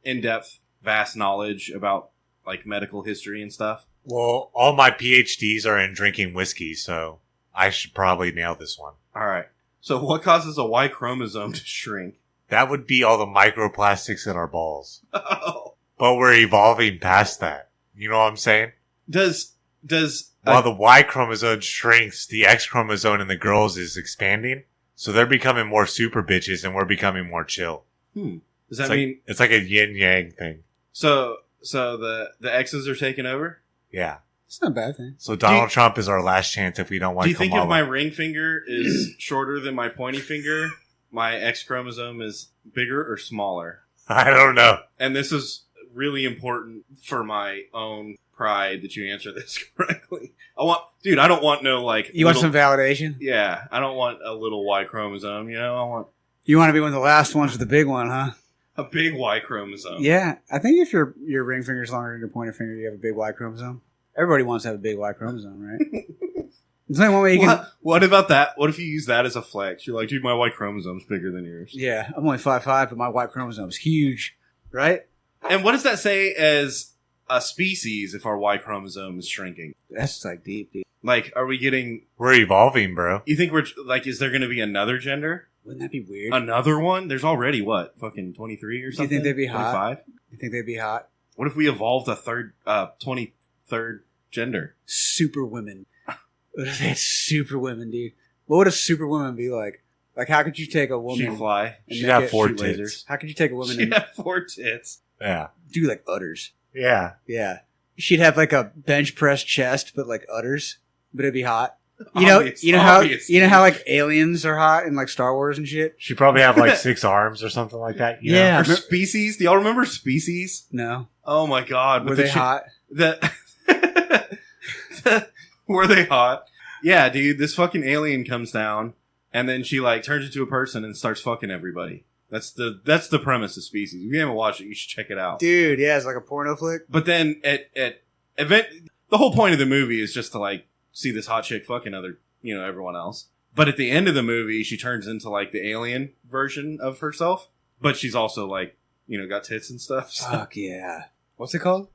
in-depth, vast knowledge about like medical history and stuff. Well, all my PhDs are in drinking whiskey, so I should probably nail this one. All right. So what causes a Y chromosome to shrink? That would be all the microplastics in our balls. Oh. But we're evolving past that. You know what I'm saying? While the Y chromosome shrinks, the X chromosome in the girls is expanding. So they're becoming more super bitches and we're becoming more chill. Does that mean it's like a yin yang thing? So the X's are taking over? Yeah. It's not a bad thing. So Donald Trump is our last chance if we don't want Do you think if Kamala. my ring finger is shorter than my pointy finger, my X chromosome is bigger or smaller? I don't know. And this is really important for my own pride that you answer this correctly. I don't want no like. You want some validation? Yeah, I don't want a little Y chromosome. You know, I want You want to be one of the last ones with the big one, huh? a big Y chromosome. Yeah, I think if your ring finger is longer than your pointer finger, you have a big Y chromosome. Everybody wants to have a big Y chromosome, right? There's only one way you can. What about that? What if you use that as a flex? You're like, dude, my Y chromosome's bigger than yours. Yeah, I'm only 5'5", but my Y chromosome is huge, right? And what does that say as a species if our Y chromosome is shrinking? That's like deep. Like, are we getting? We're evolving, bro. You think we're like? Is there going to be another gender? Wouldn't that be weird? Another one? There's already what? Fucking 23 or something. Do you think they'd be hot? 25? You think they'd be hot? What if we evolved a 23rd gender? Super women. What if they had super women, dude? What would a super woman be like? Like, how could you take a woman? She'd fly. She'd have 4 shoot tits. lasers. How could you take a woman She'd and have 4 tits. Yeah. do like udders? Yeah. Yeah. She'd have like a bench press chest, but like udders. But it'd be hot. You know how like aliens are hot in like Star Wars and shit. She'd probably have like 6 arms or something like that. You Yeah. know? Or Species? Do y'all remember Species? No. Oh my god. Were they hot? Were they hot? Yeah, dude. This fucking alien comes down, and then she like turns into a person and starts fucking everybody. That's the premise of Species. If you haven't watched it, you should check it out. Dude, yeah, it's like a porno flick. But then at event, the whole point of the movie is just to like see this hot chick fucking everyone else. But at the end of the movie, she turns into like the alien version of herself. But she's also like, got tits and stuff. So. Fuck yeah. What's it called?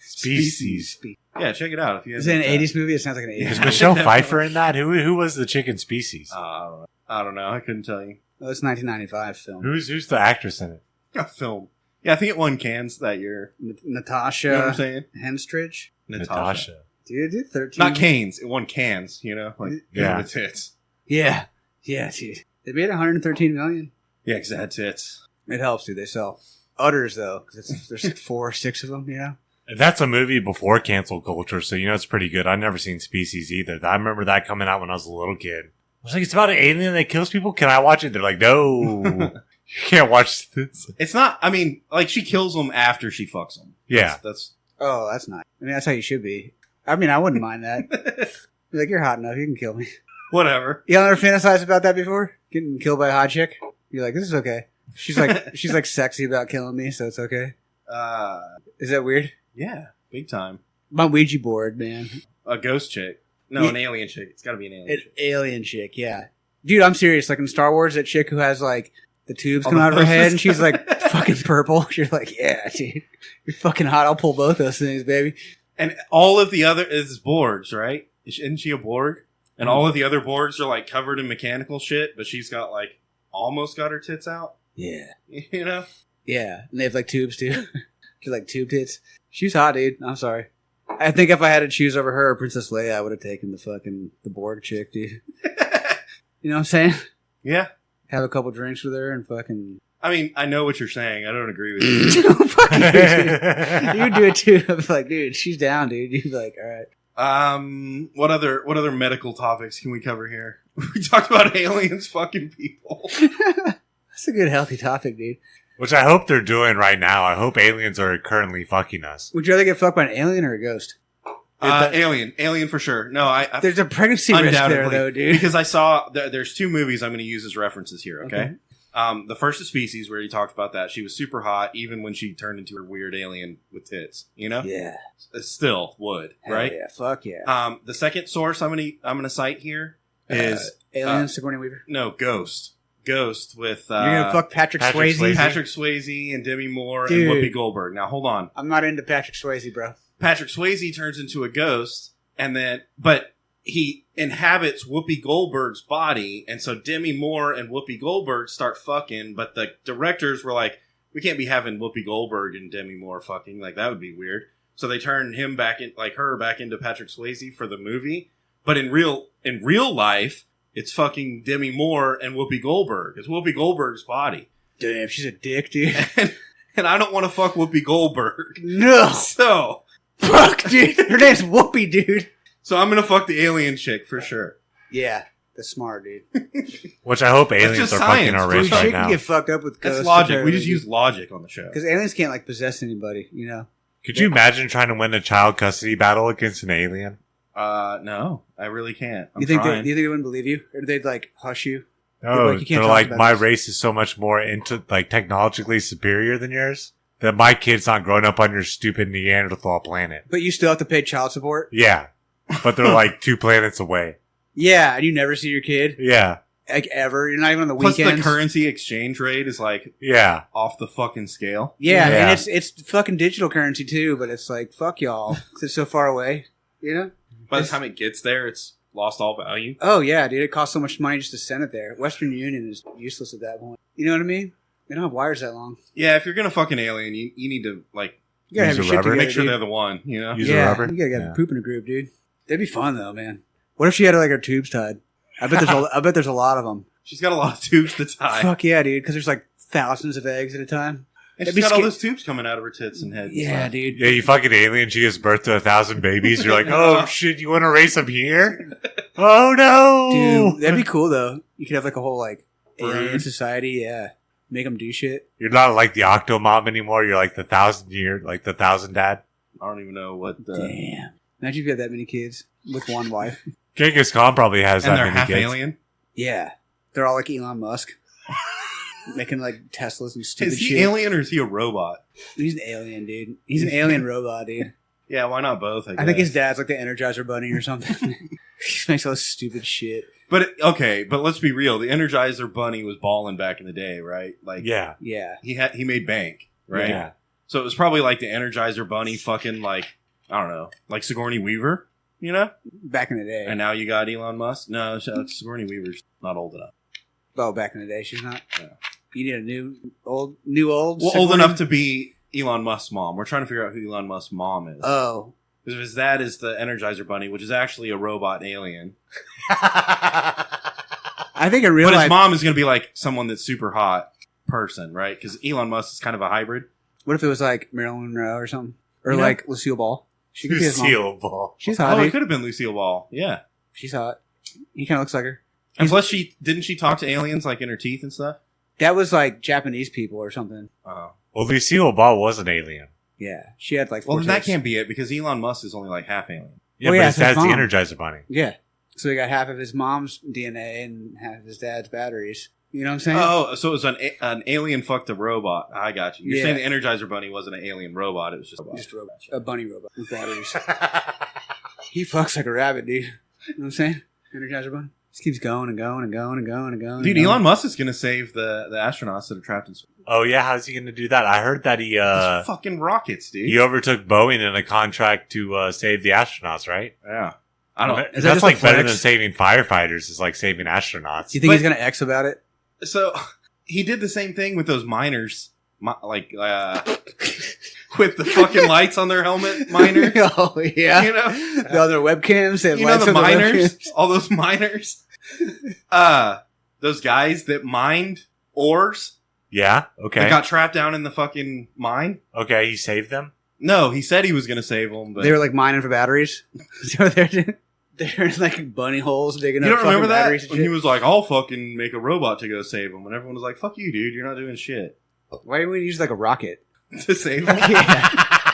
Species. Yeah, check it out. If you Is it an 80s movie? It sounds like an 80s Is movie. Michelle Pfeiffer in that? Who was the chicken Species? I don't know. I couldn't tell you. Oh, it's 1995 film. Who's the actress in it? A film. Yeah, I think it won Cannes that year. Natasha You know what I'm saying? Henstridge. Natasha. Dude, 13. Not Canes. It won Cannes, Like, Yeah. the tits. Yeah. Yeah, dude. They made 113 million. Yeah, because it had tits. It helps, dude. They sell udders, though, because there's like 4 or 6 of them, And that's a movie before cancel culture, so it's pretty good. I've never seen Species either. I remember that coming out when I was a little kid. I was like, it's about an alien that kills people? Can I watch it? They're like, no. You can't watch this. It's not, she kills them after she fucks them. Yeah. That's Oh, that's nice. I mean, that's how you should be. I mean, I wouldn't mind that. You're like, you're hot enough. You can kill me. whatever. Y'all ever fantasized about that before? Getting killed by a hot chick? You're like, this is okay. She's like sexy about killing me, so it's okay. Is that weird? Yeah, big time. My Ouija board, man. A ghost chick. No, an alien chick. It's got to be an alien chick. Alien chick, yeah. Dude, I'm serious. Like in Star Wars, that chick who has like the tubes come out of her head and she's like fucking purple. You're like, yeah, dude. You're fucking hot. I'll pull both those things, baby. And all of the other is Borgs, right? Isn't she a Borg? And all of the other Borgs are like covered in mechanical shit, but she's got like almost got her tits out. Yeah. Yeah. And they have like tubes too. She's like tube tits. She's hot, dude. I'm sorry. I think if I had to choose over her or Princess Leia, I would have taken the Borg chick, dude. You know what I'm saying? Yeah. Have a couple drinks with her and fucking... I mean, I know what you're saying. I don't agree with you. Fuck you, dude. You would do it too. I'd be like, dude, she's down, dude. You'd be like, all right. What other medical topics can we cover here? We talked about aliens fucking people. That's a good, healthy topic, dude. Which I hope they're doing right now. I hope aliens are currently fucking us. Would you rather get fucked by an alien or a ghost? Alien for sure. No, there's a pregnancy risk there, though, dude. Because I saw there's two movies I'm going to use as references here. Okay. The first is Species, where he talked about that she was super hot even when she turned into a weird alien with tits. You know? Yeah. It still would, Hell right? Yeah. Fuck yeah. The second source I'm gonna cite here is Alien, Sigourney Weaver. No, Ghost with you're gonna fuck Patrick Swayze. Patrick Swayze and Demi Moore Dude. and Whoopi Goldberg. Now hold on. I'm not into Patrick Swayze, bro. Patrick Swayze turns into a ghost, but he inhabits Whoopi Goldberg's body, and so Demi Moore and Whoopi Goldberg start fucking, but the directors were like, we can't be having Whoopi Goldberg and Demi Moore fucking, like that would be weird. So they turned him back into Patrick Swayze for the movie, but in real life, it's fucking Demi Moore and Whoopi Goldberg. It's Whoopi Goldberg's body. Damn, she's a dick, dude. And I don't want to fuck Whoopi Goldberg. No. So. Fuck, dude. Her name's Whoopi, dude. So I'm going to fuck the alien chick for sure. Yeah. That's smart, dude. Which I hope aliens are fucking our race right now. Can get fucked up with ghosts. That's logic. We just use logic on the show. Because aliens can't, like, possess anybody, you know? Could you imagine trying to win a child custody battle against an alien? No. I really can't. Do you think they wouldn't believe you? Or they'd, like, hush you? No, they're like, my race is so much more technologically superior than yours that my kid's not growing up on your stupid Neanderthal planet. But you still have to pay child support? Yeah. But they're like 2 planets away. Yeah, and you never see your kid? Yeah. Like, ever? You're not even on the Plus weekends? the currency exchange rate is, like, off the fucking scale. Yeah, and it's fucking digital currency, too, but it's like, fuck y'all. 'Cause it's so far away, you know? By the time it gets there, it's lost all value. Oh, yeah, dude. It costs so much money just to send it there. Western Union is useless at that point. You know what I mean? They don't have wires that long. Yeah, if you're going to fuck an alien, you need to, like, you gotta have your shit together, make sure dude. they're the one, you know? Use a rubber? You gotta get poop in a group, dude. That'd be fun, though, man. What if she had, like, her tubes tied? I bet there's a lot of them. She's got a lot of tubes to tie. Fuck yeah, dude, because there's, like, thousands of eggs at a time. And she's got all those tubes coming out of her tits and head. Yeah, dude. Yeah, you fucking alien, she gives birth to 1,000 babies. You're like, oh shit, you want to race them here? Oh no! Dude, that'd be cool, though. You could have, like, a whole, like, alien society, yeah. Make them do shit. You're not like the Octomom anymore. You're like the 1,000 dad. I don't even know what the... Damn. Imagine if you had that many kids with one wife. Genghis Khan probably has and that they're many half kids. alien? Yeah. They're all like Elon Musk. Making like Teslas and stupid shit. Is he alien or is he a robot? He's an alien, dude. He's an alien robot, dude. Yeah, why not both? I think his dad's like the Energizer Bunny or something. He makes all this stupid shit. But but let's be real. The Energizer Bunny was balling back in the day, right? Like, yeah. He made bank, right? Yeah. So it was probably like the Energizer Bunny, fucking like, I don't know, like Sigourney Weaver, you know? Back in the day. And now you got Elon Musk. No, Sigourney Weaver's not old enough. Oh, back in the day, she's not. Yeah. You need a new old. Well, old enough to be Elon Musk's mom. We're trying to figure out who Elon Musk's mom is. Oh. Because his dad is the Energizer Bunny, which is actually a robot alien. I think in real life. But his mom is going to be like someone that's super hot person, right? Because Elon Musk is kind of a hybrid. What if it was like Marilyn Monroe or something? Or like Lucille Ball? She could Lucille Ball. She's hot. Oh, it could have been Lucille Ball. Yeah. She's hot. He kind of looks like her. And plus, didn't she talk to aliens like in her teeth and stuff? That was like Japanese people or something. Oh. Well, Lucille Ball was an alien. Yeah. She had like. Well, then that can't be it because Elon Musk is only like half alien. Yeah, but his dad's the Energizer Bunny. Yeah. So he got half of his mom's DNA and half of his dad's batteries. You know what I'm saying? Oh, so it was an alien fucked a robot. I got you. You're saying the Energizer Bunny wasn't an alien robot. It was just a robot. A bunny robot with batteries. He fucks like a rabbit, dude. You know what I'm saying? Energizer Bunny. Just keeps going and going and going and going and going. Dude, Elon Musk is going to save the astronauts that are trapped in space. Oh, yeah? How's he going to do that? I heard that he... It's fucking rockets, dude. He overtook Boeing in a contract to save the astronauts, right? Yeah. I don't... Is that's like better than saving firefighters. Is like saving astronauts. Do you think he's going to X about it? So, he did the same thing with those miners. with the fucking lights on their helmet, miners. Oh yeah, You know, the other webcams. They have you know lights the on miners, webcams. all those miners. Those guys that mined ores Yeah. Okay. that got trapped down in the fucking mine. Okay. He saved them. No, he said he was going to save them, but They were like mining for batteries. So they're in like bunny holes digging you up don't fucking remember that batteries and when shit. he was like, "I'll fucking make a robot to go save them," and everyone was like, "Fuck you, dude! You're not doing shit Why didn't we use like a rocket? to save them." Yeah,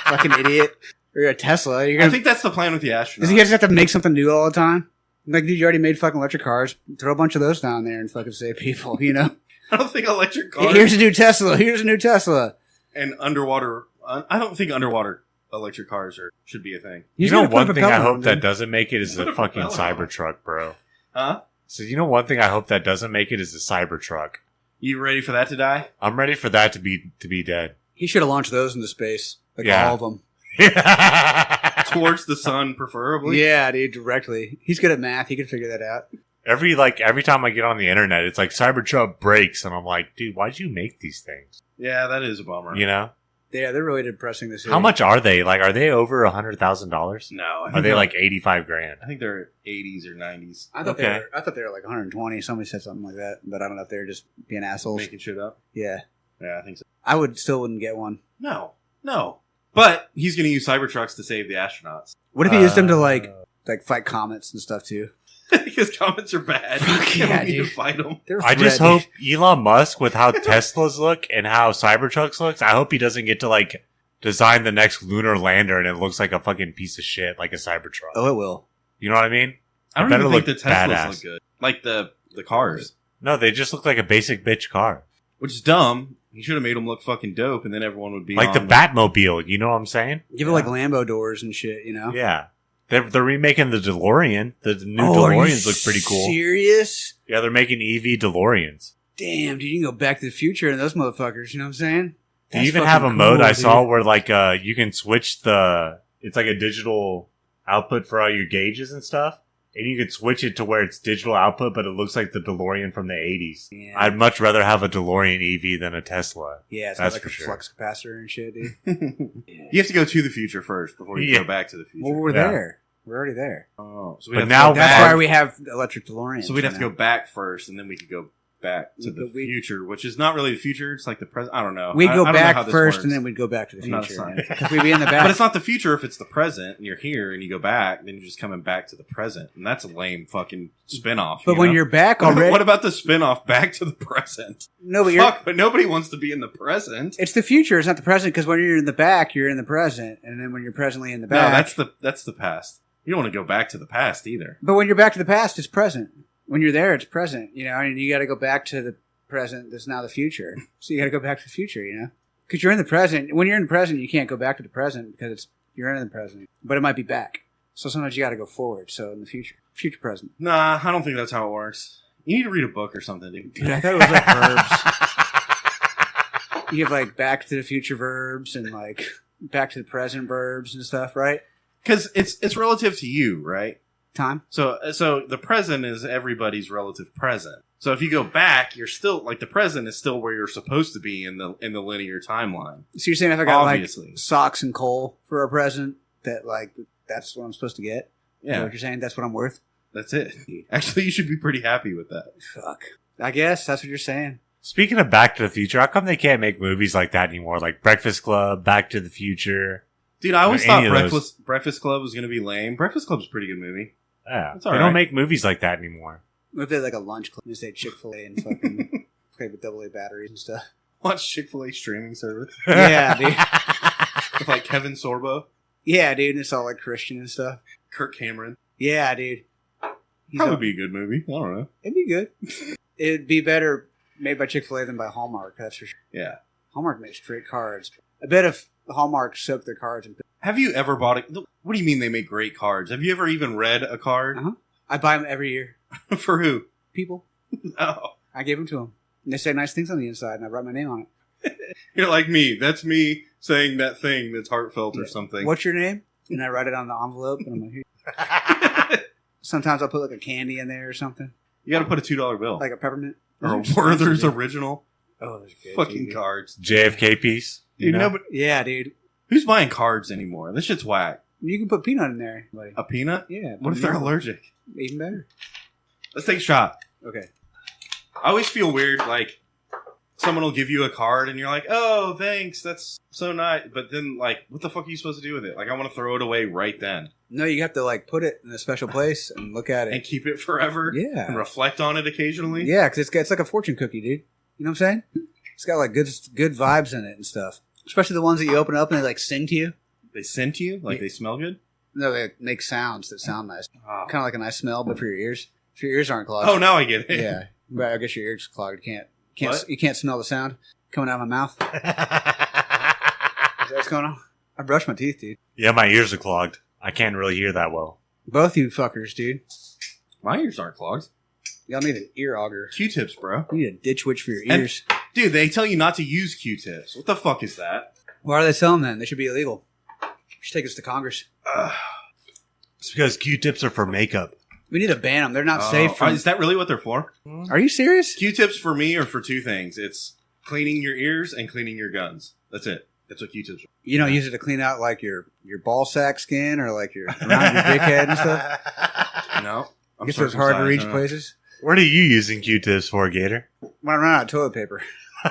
fucking idiot. Or a Tesla. You're I gonna. think that's the plan with the astronauts. Does he just have to make something new all the time? Like, dude, you already made fucking electric cars. Throw a bunch of those down there and fucking save people. You know. I don't think electric cars Here's a new Tesla. Here's a new Tesla. and underwater. I don't think underwater electric cars should be a thing. You He's know, gonna put one a thing I propeller hope on, that dude. doesn't make it is Put the a fucking propeller on. Cybertruck, bro. Huh? So you know, one thing I hope that doesn't make it is the Cybertruck. You ready for that to die? I'm ready for that to be dead. He should have launched those into space. Like Yeah. all of them. Towards the sun, preferably. Yeah, dude, directly. He's good at math. He can figure that out. Every time I get on the internet, it's like Cybertruck breaks, and I'm like, dude, why'd you make these things? Yeah, that is a bummer. You know, Yeah, they're really depressing this year. how much are they? Like, are they over $100,000? No, I Are think they like 85 grand? I think they're 80s or 90s. I thought Okay. I thought they were like 120. Somebody said something like that, but I don't know if they were just being assholes. Making shit up. Yeah, Yeah, I think so. I wouldn't get one. No. But he's going to use Cybertrucks to save the astronauts. What if he used them to like fight comets and stuff too? Because comets are bad. Fuck You yeah, don't need to dude. fight them. They're I just threat, hope dude. Elon Musk, with how Teslas look and how Cybertrucks looks, I hope he doesn't get to like design the next lunar lander and it looks like a fucking piece of shit, like a Cybertruck. Oh, it will. You know what I mean? I don't better even think the look Teslas badass. look good. Like the cars. No, they just look like a basic bitch car, Which is dumb. He should have made them look fucking dope, and then everyone would be like the on Batmobile. You know what I'm saying? Give it like Lambo doors and shit. You know. Yeah. They're remaking the DeLorean. The new Are you DeLoreans look pretty cool. Serious? Yeah, they're making EV DeLoreans. Damn, dude, you can go Back to the Future in those motherfuckers. You know what I'm saying? They That's even have a fucking mode cool, I saw dude. where like you can switch it's like a digital output for all your gauges and stuff. And you can switch it to where it's digital output, but it looks like the DeLorean from the 80s. Yeah. I'd much rather have a DeLorean EV than a Tesla. Yeah, it's got That's like for a sure. flux capacitor and shit, dude. You have to go to the future first before you Yeah. go back to the future. Well, we're Yeah. there. We're already there. Oh, so But have now to go That's back. why we have electric DeLoreans. So we'd have to you go know? back first, and then we could go back to the We- future, which is not really the future. It's like the present. I don't know. We'd I go don't know how back this first, works. and then we'd go back to the I'm not a future. scientist. Because we'd be in the back. But it's not the future if it's the present, and you're here, and you go back, then you're just coming back to the present, and that's a lame fucking spinoff. But you when know? you're back already, what about the spinoff Back to the Present? no, but Fuck, but nobody wants to be in the present. it's the future. It's not the present. Because when you're in the back, you're in the present, and then when you're presently in the No, back, that's the past. You don't want to go back to the past either. But when you're back to the past, it's present. When you're there, it's present. You know, and you got to go back to the present. That's now the future. So you got to go back to the future. You know, because you're in the present. When you're in the present, you can't go back to the present because you're in the present. But it might be back. So sometimes you got to go forward. So in the future, present. Nah, I don't think that's how it works. You need to read a book or something, dude. Dude, I thought it was like verbs. You have like back to the future verbs and like back to the present verbs and stuff, right? Because it's relative to you, right? Time. So the present is everybody's relative present. So if you go back, you're still like the present is still where you're supposed to be in the linear timeline. So you're saying if I got Obviously. like socks and coal for a present, that like that's what I'm supposed to get? Is that Yeah, what you're saying? That's what I'm worth? that's it. Actually, you should be pretty happy with that. Fuck. I guess that's what you're saying. Speaking of Back to the Future, how come they can't make movies like that anymore? Like Breakfast Club, Back to the Future. Dude, I always Or thought any of those. Breakfast Club was going to be lame. Breakfast Club's a pretty good movie. Yeah, It's they all don't right. make movies like that anymore. What if they had like a lunch club and say Chick-fil-A and fucking play with AA batteries and stuff? Watch Chick-fil-A streaming service Yeah, dude. with like Kevin Sorbo, Yeah, dude. And it's all like Christian and stuff. Kirk Cameron. Yeah, dude. He's Probably all- be a good movie. I don't know. It'd be good. It'd be better made by Chick-fil-A than by Hallmark, that's for sure. Yeah. Hallmark makes great cards. I bet if Hallmark soaked their cards and Have you ever bought it? What do you mean they make great cards? Have you ever even read a card? Uh-huh. I buy them every year. For who? People. Oh. I gave them to them. And they say nice things on the inside, and I write my name on it. You're like me. That's me saying that thing that's heartfelt or something. What's your name? And I write it on the envelope, and I'm like, here. Sometimes I'll put like a candy in there or something, You got to put a $2 bill. like a peppermint. or a Those are Werther's expensive, dude. original Oh, those are good. fucking dude. cards. JFK piece. You Dude, know? nobody, Yeah, dude. Who's buying cards anymore? This shit's whack. You can put peanut in there, buddy. A peanut? Yeah. What if they're allergic? Even better. Let's take a shot. Okay. I always feel weird, like, someone will give you a card and you're like, oh, thanks, that's so nice. But then, like, what the fuck are you supposed to do with it? Like, I want to throw it away right then. No, you have to, like, put it in a special place and look at it. And keep it forever? Yeah. And reflect on it occasionally? Yeah, because it's like a fortune cookie, dude. You know what I'm saying? It's got, like, good vibes in it and stuff. Especially the ones that you open up and they, like, sing to you. They send to you? Like, they smell good? No, they make sounds that sound nice. Oh. Kind of like a nice smell, but for your ears. If your ears aren't clogged. Oh, now I get it. Yeah. But I guess your ears clogged. You can't smell the sound coming out of my mouth. Is that what's going on? I brushed my teeth, dude. Yeah, my ears are clogged. I can't really hear that well. Both you fuckers, dude. My ears aren't clogged. Y'all need an ear auger. Q-tips, bro. You need a ditch witch for your ears. Dude, they tell you not to use Q-tips. What the fuck is that? Why are they selling them then? They should be illegal. You should take us to Congress. It's because Q-tips are for makeup. We need to ban them. They're not safe. Is that really what they're for? Are you serious? Q-tips for me are for two things. It's cleaning your ears and cleaning your guns. That's it. That's what Q-tips are. You don't use it to clean out like your ball sack skin or like your around your dick head and stuff? No. I guess those hard to reach places. What are you using Q-tips for, Gator? When I run out of toilet paper. You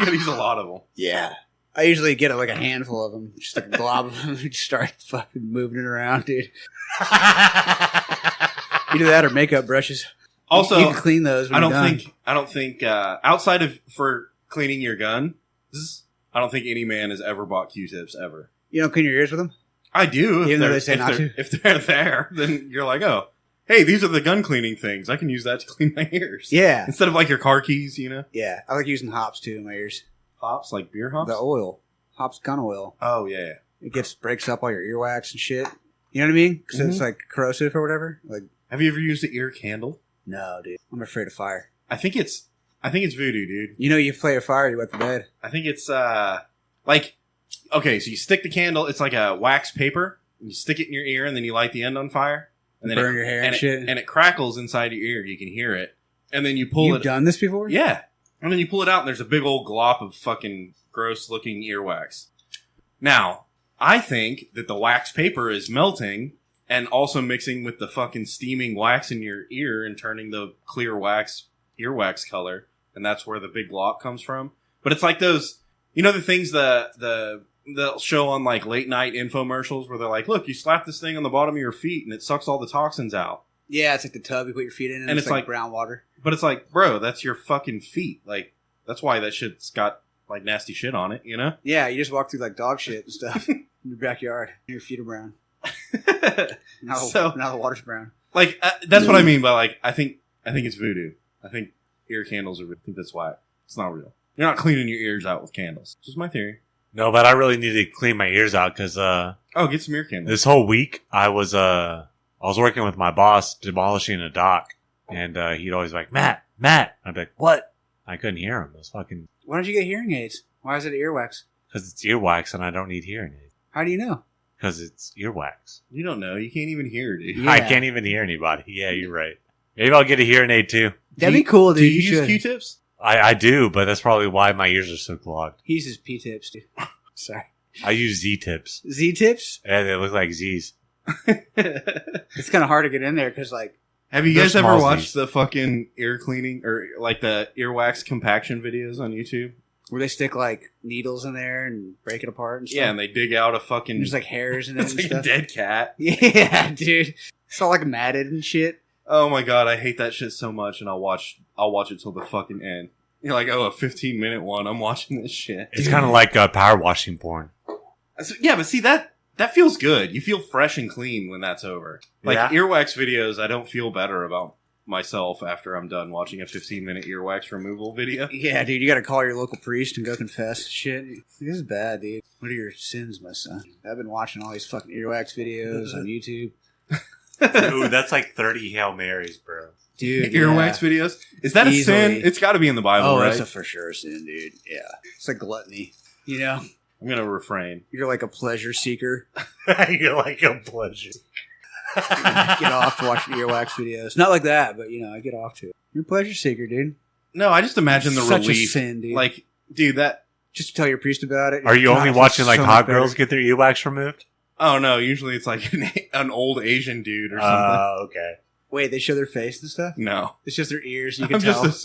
gotta use a lot of them. Yeah. I usually get like a handful of them. Just like a glob of them. Just start fucking moving it around, dude. Either that or makeup brushes. Also, you can clean those when I don't think outside of for cleaning your gun, I don't think any man has ever bought Q-tips ever. You don't clean your ears with them? I do. Even though they say not to? If they're there, then you're like, oh, hey, these are the gun cleaning things. I can use that to clean my ears. Yeah. Instead of like your car keys, you know? Yeah. I like using hops too in my ears. Hops? Like beer hops? The oil. Hops gun oil. Oh, yeah. It breaks up all your earwax and shit. You know what I mean? Because it's like corrosive or whatever. Like, have you ever used an ear candle? No, dude. I'm afraid of fire. I think it's voodoo, dude. You know, you play a fire, you wet the bed. I think it's like, okay, so you stick the candle. It's like a wax paper. And you stick it in your ear, and then you light the end on fire, and then burn your hair and shit. And it crackles inside your ear. You can hear it, and then you pull it. You've done this before? Yeah, and then you pull it out, and there's a big old glop of fucking gross looking earwax. Now, I think that the wax paper is melting and also mixing with the fucking steaming wax in your ear and turning the clear wax earwax color, and that's where the big glop comes from. But it's like those, you know, the things they'll show on like late night infomercials where they're like, look, you slap this thing on the bottom of your feet and it sucks all the toxins out. Yeah, it's like the tub you put your feet in and it's like brown water. But it's like, bro, that's your fucking feet. Like, that's why that shit's got like nasty shit on it, you know? Yeah, you just walk through like dog shit and stuff in your backyard. Your feet are brown. Now the water's brown. Like, that's what I mean by like, I think it's voodoo. I think ear candles are, I think that's why. It's not real. You're not cleaning your ears out with candles. This is my theory. No, but I really need to clean my ears out because get some ear candles. This whole week I was working with my boss demolishing a dock, and he'd always be like, Matt. I'd be like, what? I couldn't hear him. It was fucking. Why don't you get hearing aids? Why is it earwax? Because it's earwax, and I don't need hearing aids. How do you know? Because it's earwax. You don't know. You can't even hear, dude. Yeah. I can't even hear anybody. Yeah, you're right. Maybe I'll get a hearing aid too. That'd be cool, dude. Do you use should. Q-tips? I do, but that's probably why my ears are so clogged. He uses P-tips, dude. Sorry. I use Z-tips. Z-tips? Yeah, they look like Z's. It's kind of hard to get in there because, like... Have you guys They're ever small watched Z's. the fucking ear cleaning or like the earwax compaction videos on YouTube? Where they stick, like, needles in there and break it apart and stuff? Yeah, and they dig out a fucking... There's, like, hairs in it it's and like stuff. a dead cat. Yeah, dude. It's all, like, matted and shit. Oh my god, I hate that shit so much, and I'll watch it till the fucking end. You're like, oh, a 15-minute one. I'm watching this shit. It's kind of like power washing porn. Yeah, but see, that feels good. You feel fresh and clean when that's over. Like, Yeah. earwax videos, I don't feel better about myself after I'm done watching a 15-minute earwax removal video. Yeah, dude, you gotta call your local priest and go confess shit. This is bad, dude. What are your sins, my son? I've been watching all these fucking earwax videos on YouTube. Ooh, that's like 30 Hail Marys, bro. Dude, Earwax videos? Is that Easily. a sin? It's got to be in the Bible, Oh, right? that's a for sure sin, dude. Yeah. It's like gluttony. You know? I'm going to refrain. You're like a pleasure seeker. You're like a pleasure. I get off to watching earwax videos. Not like that, but, you know, I get off to it. You're a pleasure seeker, dude. No, I just imagine the Such relief. a sin, dude. Like, dude, that just to tell your priest about it. Are you God, only I feel watching like so hot much better. girls get their earwax removed? Oh no, usually it's like an old Asian dude or something. Okay. Wait, they show their face and stuff? No, It's just their ears. You can I'm tell. just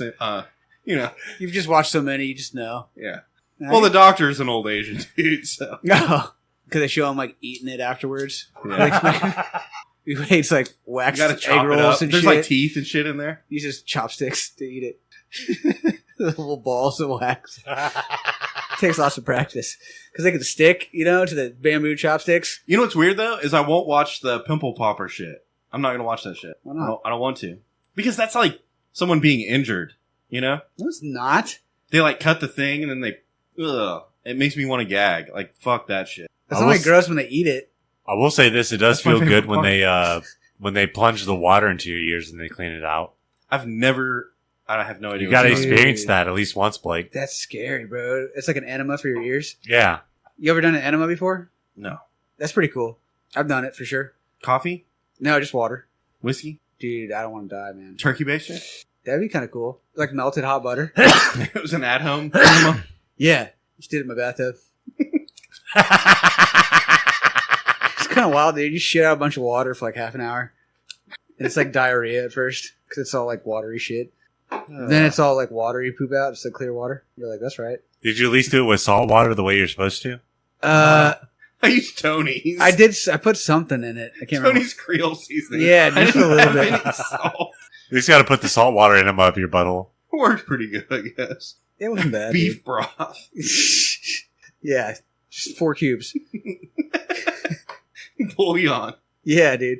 you know, You've just watched so many, you just know. yeah. No, Well, the doctor's an old Asian dude, so no, because they show him like eating it afterwards. yeah. He makes like You wax gotta egg chop it rolls up. and There's shit. like teeth and shit in there. He uses chopsticks to eat it. The little balls of wax. Takes lots of practice because they can stick, to the bamboo chopsticks. You know what's weird though is I won't watch the pimple popper shit. I'm not gonna watch that shit. Why not? I don't want to because that's like someone being injured. No, it's not. They like cut the thing and then it makes me want to gag. Like fuck that shit. It's only gross when they eat it. I will say this: it does That's my feel favorite good when they plunge the water into your ears and they clean it out. I have no idea. You got to what's going on. experience that at least once, Blake. That's scary, bro. It's like an enema for your ears. Yeah. You ever done an enema before? No That's pretty cool. I've done it for sure. coffee, No, just water. whiskey, Dude, I don't want to die, man. turkey based shit. That'd be kind of cool. Like melted hot butter. It was an at home. enema. Yeah. Just did it in my bathtub. It's kind of wild, dude. You shit out a bunch of water for like half an hour. And it's like diarrhea at first because it's all like watery shit. Then it's all like water you poop out. It's like clear water. You're like, that's right. Did you at least do it with salt water the way you're supposed to? I used Tony's. I did. I put something in it. I can't remember. Tony's Creole seasoning. Yeah, I just didn't a little have bit. any salt. You just got to put the salt water in them up your butthole. Worked pretty good, I guess. It wasn't bad. Beef broth. Dude. Yeah, just 4 cubes. Bouillon. Yeah, dude.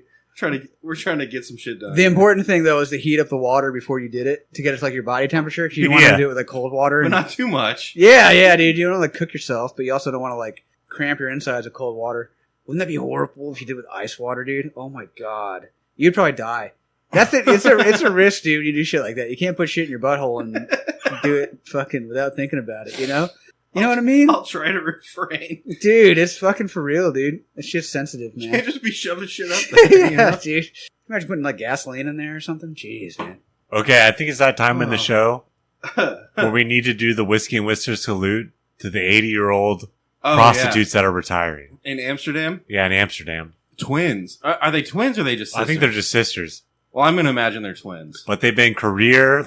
We're trying to get some shit done. The important thing though is to heat up the water before you did it to get it to like your body temperature. 'Cause you don't want Yeah. to do it with like cold water. but And, not too much. yeah, dude. You don't want to like cook yourself, but you also don't want to like cramp your insides with cold water. Wouldn't that be horrible if you did it with ice water, dude? Oh my god, you'd probably die. That's it. It's a risk, dude. You do shit like that. You can't put shit in your butthole and do it fucking without thinking about it. You know what I mean? I'll try to refrain. Dude, it's fucking for real, dude. It's just sensitive, You man. can't just be shoving shit up there. Yeah, dude. Imagine putting like gasoline in there or something. Jeez, man. Okay, I think it's that time in the Oh. show where we need to do the whiskey and whisker salute to the 80-year-old Oh, prostitutes that are retiring. yeah. In Amsterdam? Yeah, in Amsterdam. Twins. Are they twins or are they just sisters? I think they're just sisters. Well, I'm going to imagine they're twins. But they've been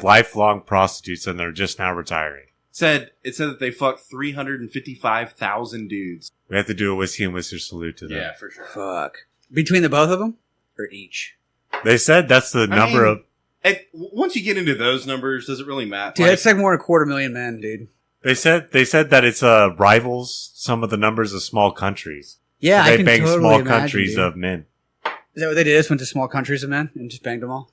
lifelong prostitutes, and they're just now retiring. It said that they fucked 355,000 dudes. We have to do a whiskey and whisker salute to them. Yeah, for sure. Fuck. Between the both of them? Or each? They said that's the number mean, of... Once you get into those numbers, does it really matter? Dude, it's like more than 250,000 men, dude. They said that it's rivals some of the numbers of small countries. Yeah, They I can bang totally small imagine, countries dude. of men. Is that what they did? Just went to small countries of men and just banged them all?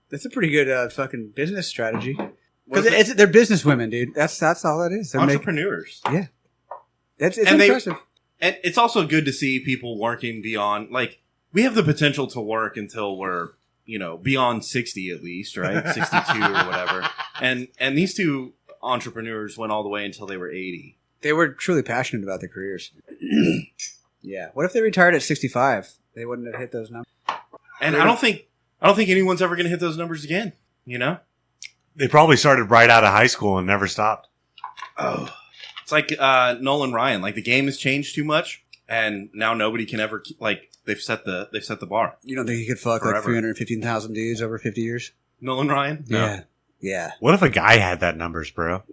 That's a pretty good fucking business strategy. What Because is it? they're business women, dude. That's all that is. They're Entrepreneurs. it's And they- impressive. And it's also good to see people working beyond, like, we have the potential to work until we're, beyond 60 at least, right? 62 or whatever. And these two entrepreneurs went all the way until they were 80. They were truly passionate about their careers. Yeah. What if they retired at 65? They wouldn't have hit those numbers. And I don't think anyone's ever going to hit those numbers again, They probably started right out of high school and never stopped. Oh. It's like Nolan Ryan. Like, the game has changed too much, and now nobody can ever they've set the bar. You don't think you could fuck like Forever. 315,000 dudes over 50 years? Nolan Ryan? No. Yeah. Yeah. What if a guy had that numbers, bro?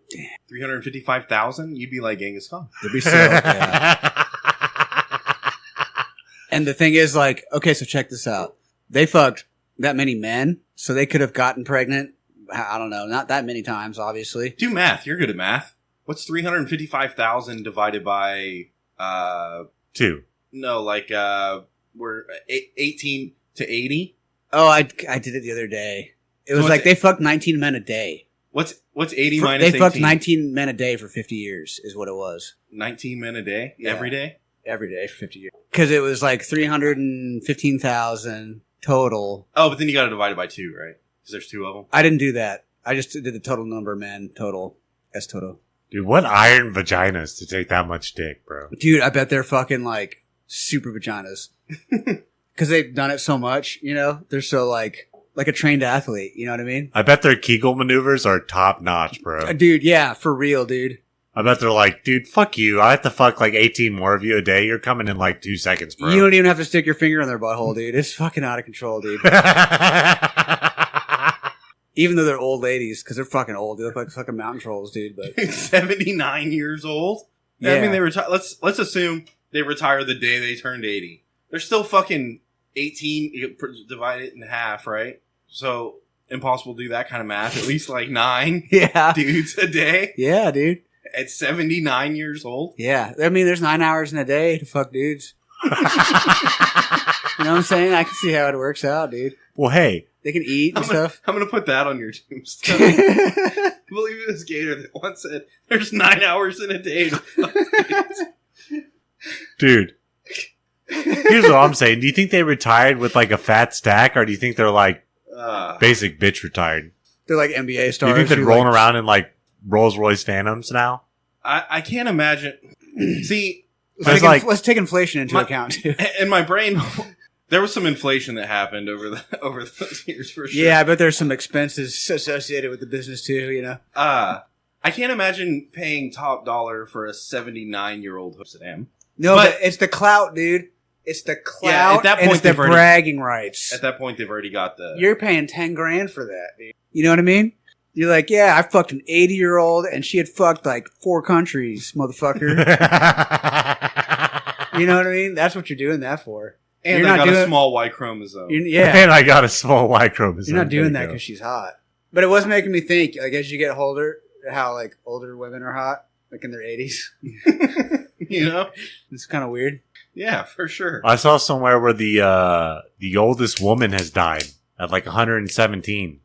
355,000? You'd be like Genghis Khan. There'd be so. Yeah. And the thing is, like, okay, so check this out. They fucked that many men, so they could have gotten pregnant. I don't know, not that many times, obviously. Do math. You're good at math. What's 355,000 divided by 2. no, we're 18 to 80? Oh, I did it the other day. It was So like what's they fucked 19 men a day. What's 80 For- minus they 18? fucked 19 men a day for 50 years, is what it was. 19 men a day? Yeah. Every day? Every day for 50 years. Because it was like 315,000 total. Oh, but then you got to divide it by 2, right? Because there's 2 of them. I didn't do that. I just did the total number of men total. As total. Dude, what iron vaginas to take that much dick, bro? Dude, I bet they're fucking like super vaginas. Because they've done it so much, They're so like like a trained athlete. You know what I mean? I bet their Kegel maneuvers are top notch, bro. Dude, yeah, for real, dude. I bet they're like, dude, fuck you. I have to fuck like 18 more of you a day. You're coming in like 2 seconds, bro. You don't even have to stick your finger in their butthole, dude. It's fucking out of control, dude. Even though they're old ladies, because they're fucking old. They look like fucking mountain trolls, dude. But 79 years old? Yeah. I mean, they retire. Let's assume they retire the day they turned 80. They're still fucking 18, you divide it in half, right? So, impossible to do that kind of math. At least like 9 yeah. dudes a day Yeah, dude. at 79 years old. Yeah. I mean, there's 9 hours in a day to fuck dudes. You know what I'm saying? I can see how it works out, dude. Well, hey. They can eat and stuff. I'm going to put that on your tombstone. I believe it was Gator that once said, there's 9 hours in a day to fuck dudes. Dude. Here's what I'm saying. Do you think they retired with like a fat stack, or do you think they're like basic bitch retired? They're like NBA Do stars. you think they're rolling around in like Rolls Royce Phantoms now? I can't imagine. See, let's take inflation into account, too. In my brain, there was some inflation that happened over those years for sure. Yeah, I bet there's some expenses associated with the business too, you know? I can't imagine paying top dollar for a 79-year-old Amsterdam. No, but it's the clout, dude. It's the clout. Yeah, at that point, and it's the bragging rights. At that point, they've already got the... You're paying $10,000 for that, dude. You know what I mean? You're like, yeah, I fucked an 80-year-old and she had fucked like 4 countries, motherfucker. You know what I mean? That's what you're doing that for. And I got a small Y chromosome. Yeah. And I got a small Y chromosome. You're not doing that because she's hot. But it was making me think, like, as you get older, how, like, older women are hot, like, in their 80s. You know? It's kind of weird. Yeah, for sure. I saw somewhere where the oldest woman has died at, like, 117.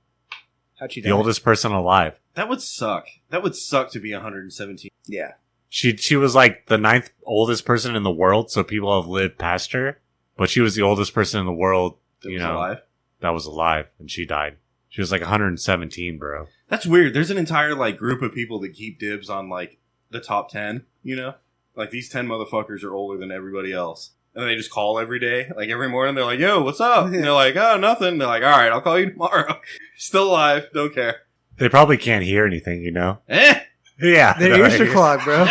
How'd she die? The oldest person alive. That would suck. That would suck to be 117. Yeah. She was, like, the 9th oldest person in the world, so people have lived past her. But she was the oldest person in the world, alive? That was alive, and she died. She was like 117, bro. That's weird. There's an entire like group of people that keep dibs on like the top 10, you know? Like these 10 motherfuckers are older than everybody else. And they just call every day. Like every morning they're like, yo, what's up? And they're like, oh, nothing. They're like, all right, I'll call you tomorrow. Still alive. Don't care. They probably can't hear anything, you know? Yeah. Their ears are clogged, bro.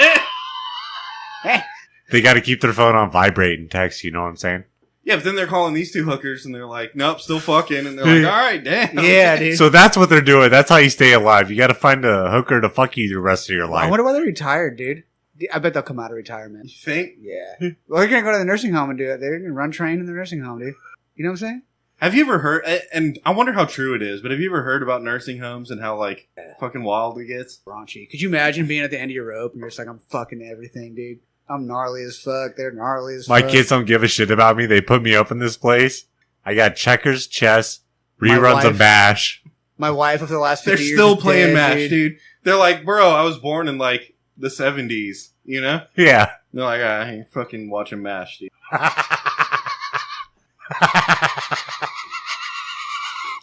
They got to keep their phone on vibrate and text, you know what I'm saying? Yeah, but then they're calling these 2 hookers and they're like, nope, still fucking. And they're like, all right, damn. Yeah, dude. So that's what they're doing. That's how you stay alive. You got to find a hooker to fuck you the rest of your life. I wonder why they're retired, dude. I bet they'll come out of retirement. You think? Yeah. Well, they're going to go to the nursing home and do it. They're going to run train in the nursing home, dude. You know what I'm saying? Have you ever heard, and I wonder how true it is, but have you ever heard about nursing homes and how, like, fucking wild it gets? Raunchy. Could you imagine being at the end of your rope and you're just like, I'm fucking everything, dude. I'm gnarly as fuck. They're gnarly as My fuck. kids don't give a shit about me. They put me up in this place. I got checkers, chess, reruns of MASH. My wife of the last 50 They're years still is playing dead, MASH, dude. They're like, bro, I was born in, like, the 70s, you know? Yeah. They're like, I ain't fucking watching MASH, dude.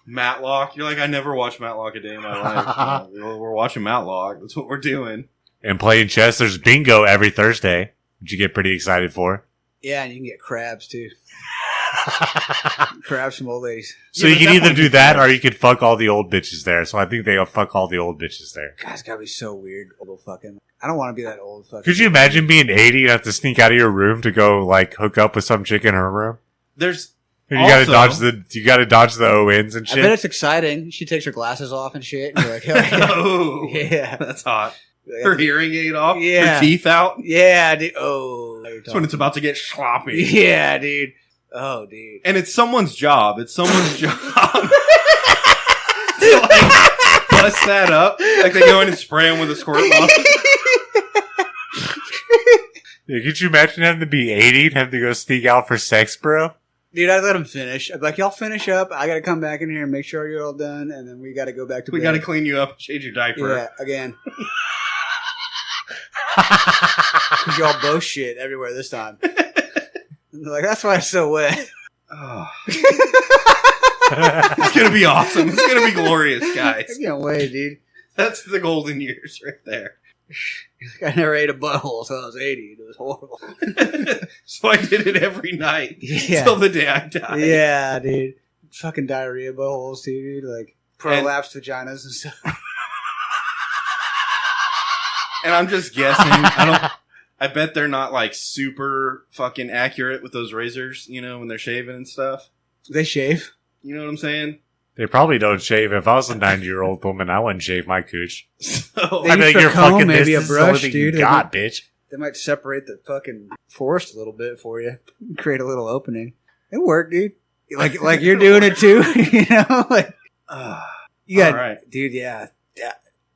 Matlock. You're like, I never watched Matlock a day in my life. Well, we're watching Matlock. That's what we're doing. And playing chess. There's bingo every Thursday, which you get pretty excited for. Yeah, and you can get crabs, too. Crabs from old ladies. So you can either do that or you could fuck all the old bitches there. So I think they'll fuck all the old bitches there. God, it's gotta be so weird, old fucking. I don't want to be that old fucking. Could you imagine being 80 and have to sneak out of your room to go like hook up with some chick in her room? There's You gotta dodge the O-ins and I bet shit. it's exciting. She takes her glasses off and shit. And you're like, hell yeah. Oh, Yeah. that's hot. Her hearing aid off, Yeah. her teeth out. Yeah, dude. Oh. That's when it's about to get sloppy. Yeah, dude. Oh, dude. And it's someone's job. It's someone's job to like bust that up. Like they go in and spray them with a squirt bottle. Yeah, could you imagine having to be 80 and have to go sneak out for sex, bro? Dude, I'd let him finish. I'd be like, y'all finish up. I gotta come back in here and make sure you're all done. And then we gotta go back to bed. We gotta clean you up and change your diaper. Yeah, again. Because y'all both shit everywhere this time. And they're like, that's why it's so wet. Oh. It's gonna be awesome. It's gonna be glorious, guys. I can't wait, dude. That's the golden years right there. I never ate a butthole until I was 80. It was horrible. So I did it every night Yeah. till the day I died. Yeah, dude. fucking diarrhea buttholes too, dude. Like prolapsed vaginas and stuff. And I'm just guessing. I bet they're not like super fucking accurate with those razors, you know, when they're shaving and stuff. They shave. You know what I'm saying? They probably don't shave. If I was a 90-year-old woman, I wouldn't shave my cooch. So, They use a comb, maybe a brush, dude. dude. God, bitch. They might separate the fucking forest a little bit for you, create a little opening. It worked, dude. Like you're doing it too, you know. Like, you got, all right. dude. Yeah.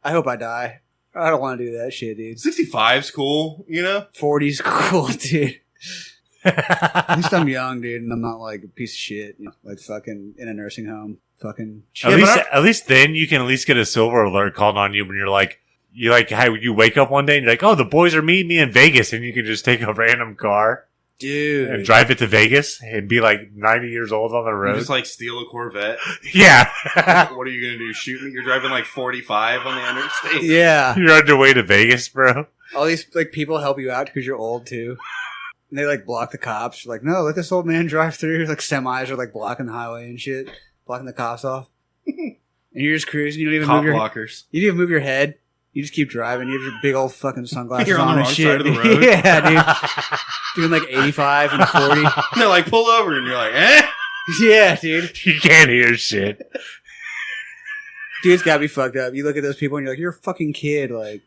I hope I die. I don't want to do that shit, dude. 65's cool, you know? 40's cool, dude. At least I'm young, dude, and I'm not like a piece of shit, you know, like fucking in a nursing home. Fucking shit. At least then you can at least get a silver alert called on you when you're like how you wake up one day and you're like, oh, the boys are meeting me in Vegas, and you can just take a random car, dude, and drive it to Vegas and be like 90 years old on the road. You just like steal a Corvette. Yeah. What are you gonna do? Shoot me? You're driving like 45 on the interstate. Yeah. You're on your way to Vegas, bro. All these like people help you out because you're old too. And they like block the cops. You're like, no, let this old man drive through. Like semis are like blocking the highway and shit, blocking the cops off. And you're just cruising. You don't even Cop move your blockers. You don't even move your head. You just keep driving. You have your big old fucking sunglasses You're on the and wrong shit. side of the road. Yeah, dude. Doing like 85 and 40. They're like, pull over, and you're like, eh? Yeah, dude. You can't hear shit. Dude, it's gotta be fucked up. You look at those people and you're like, you're a fucking kid. Like,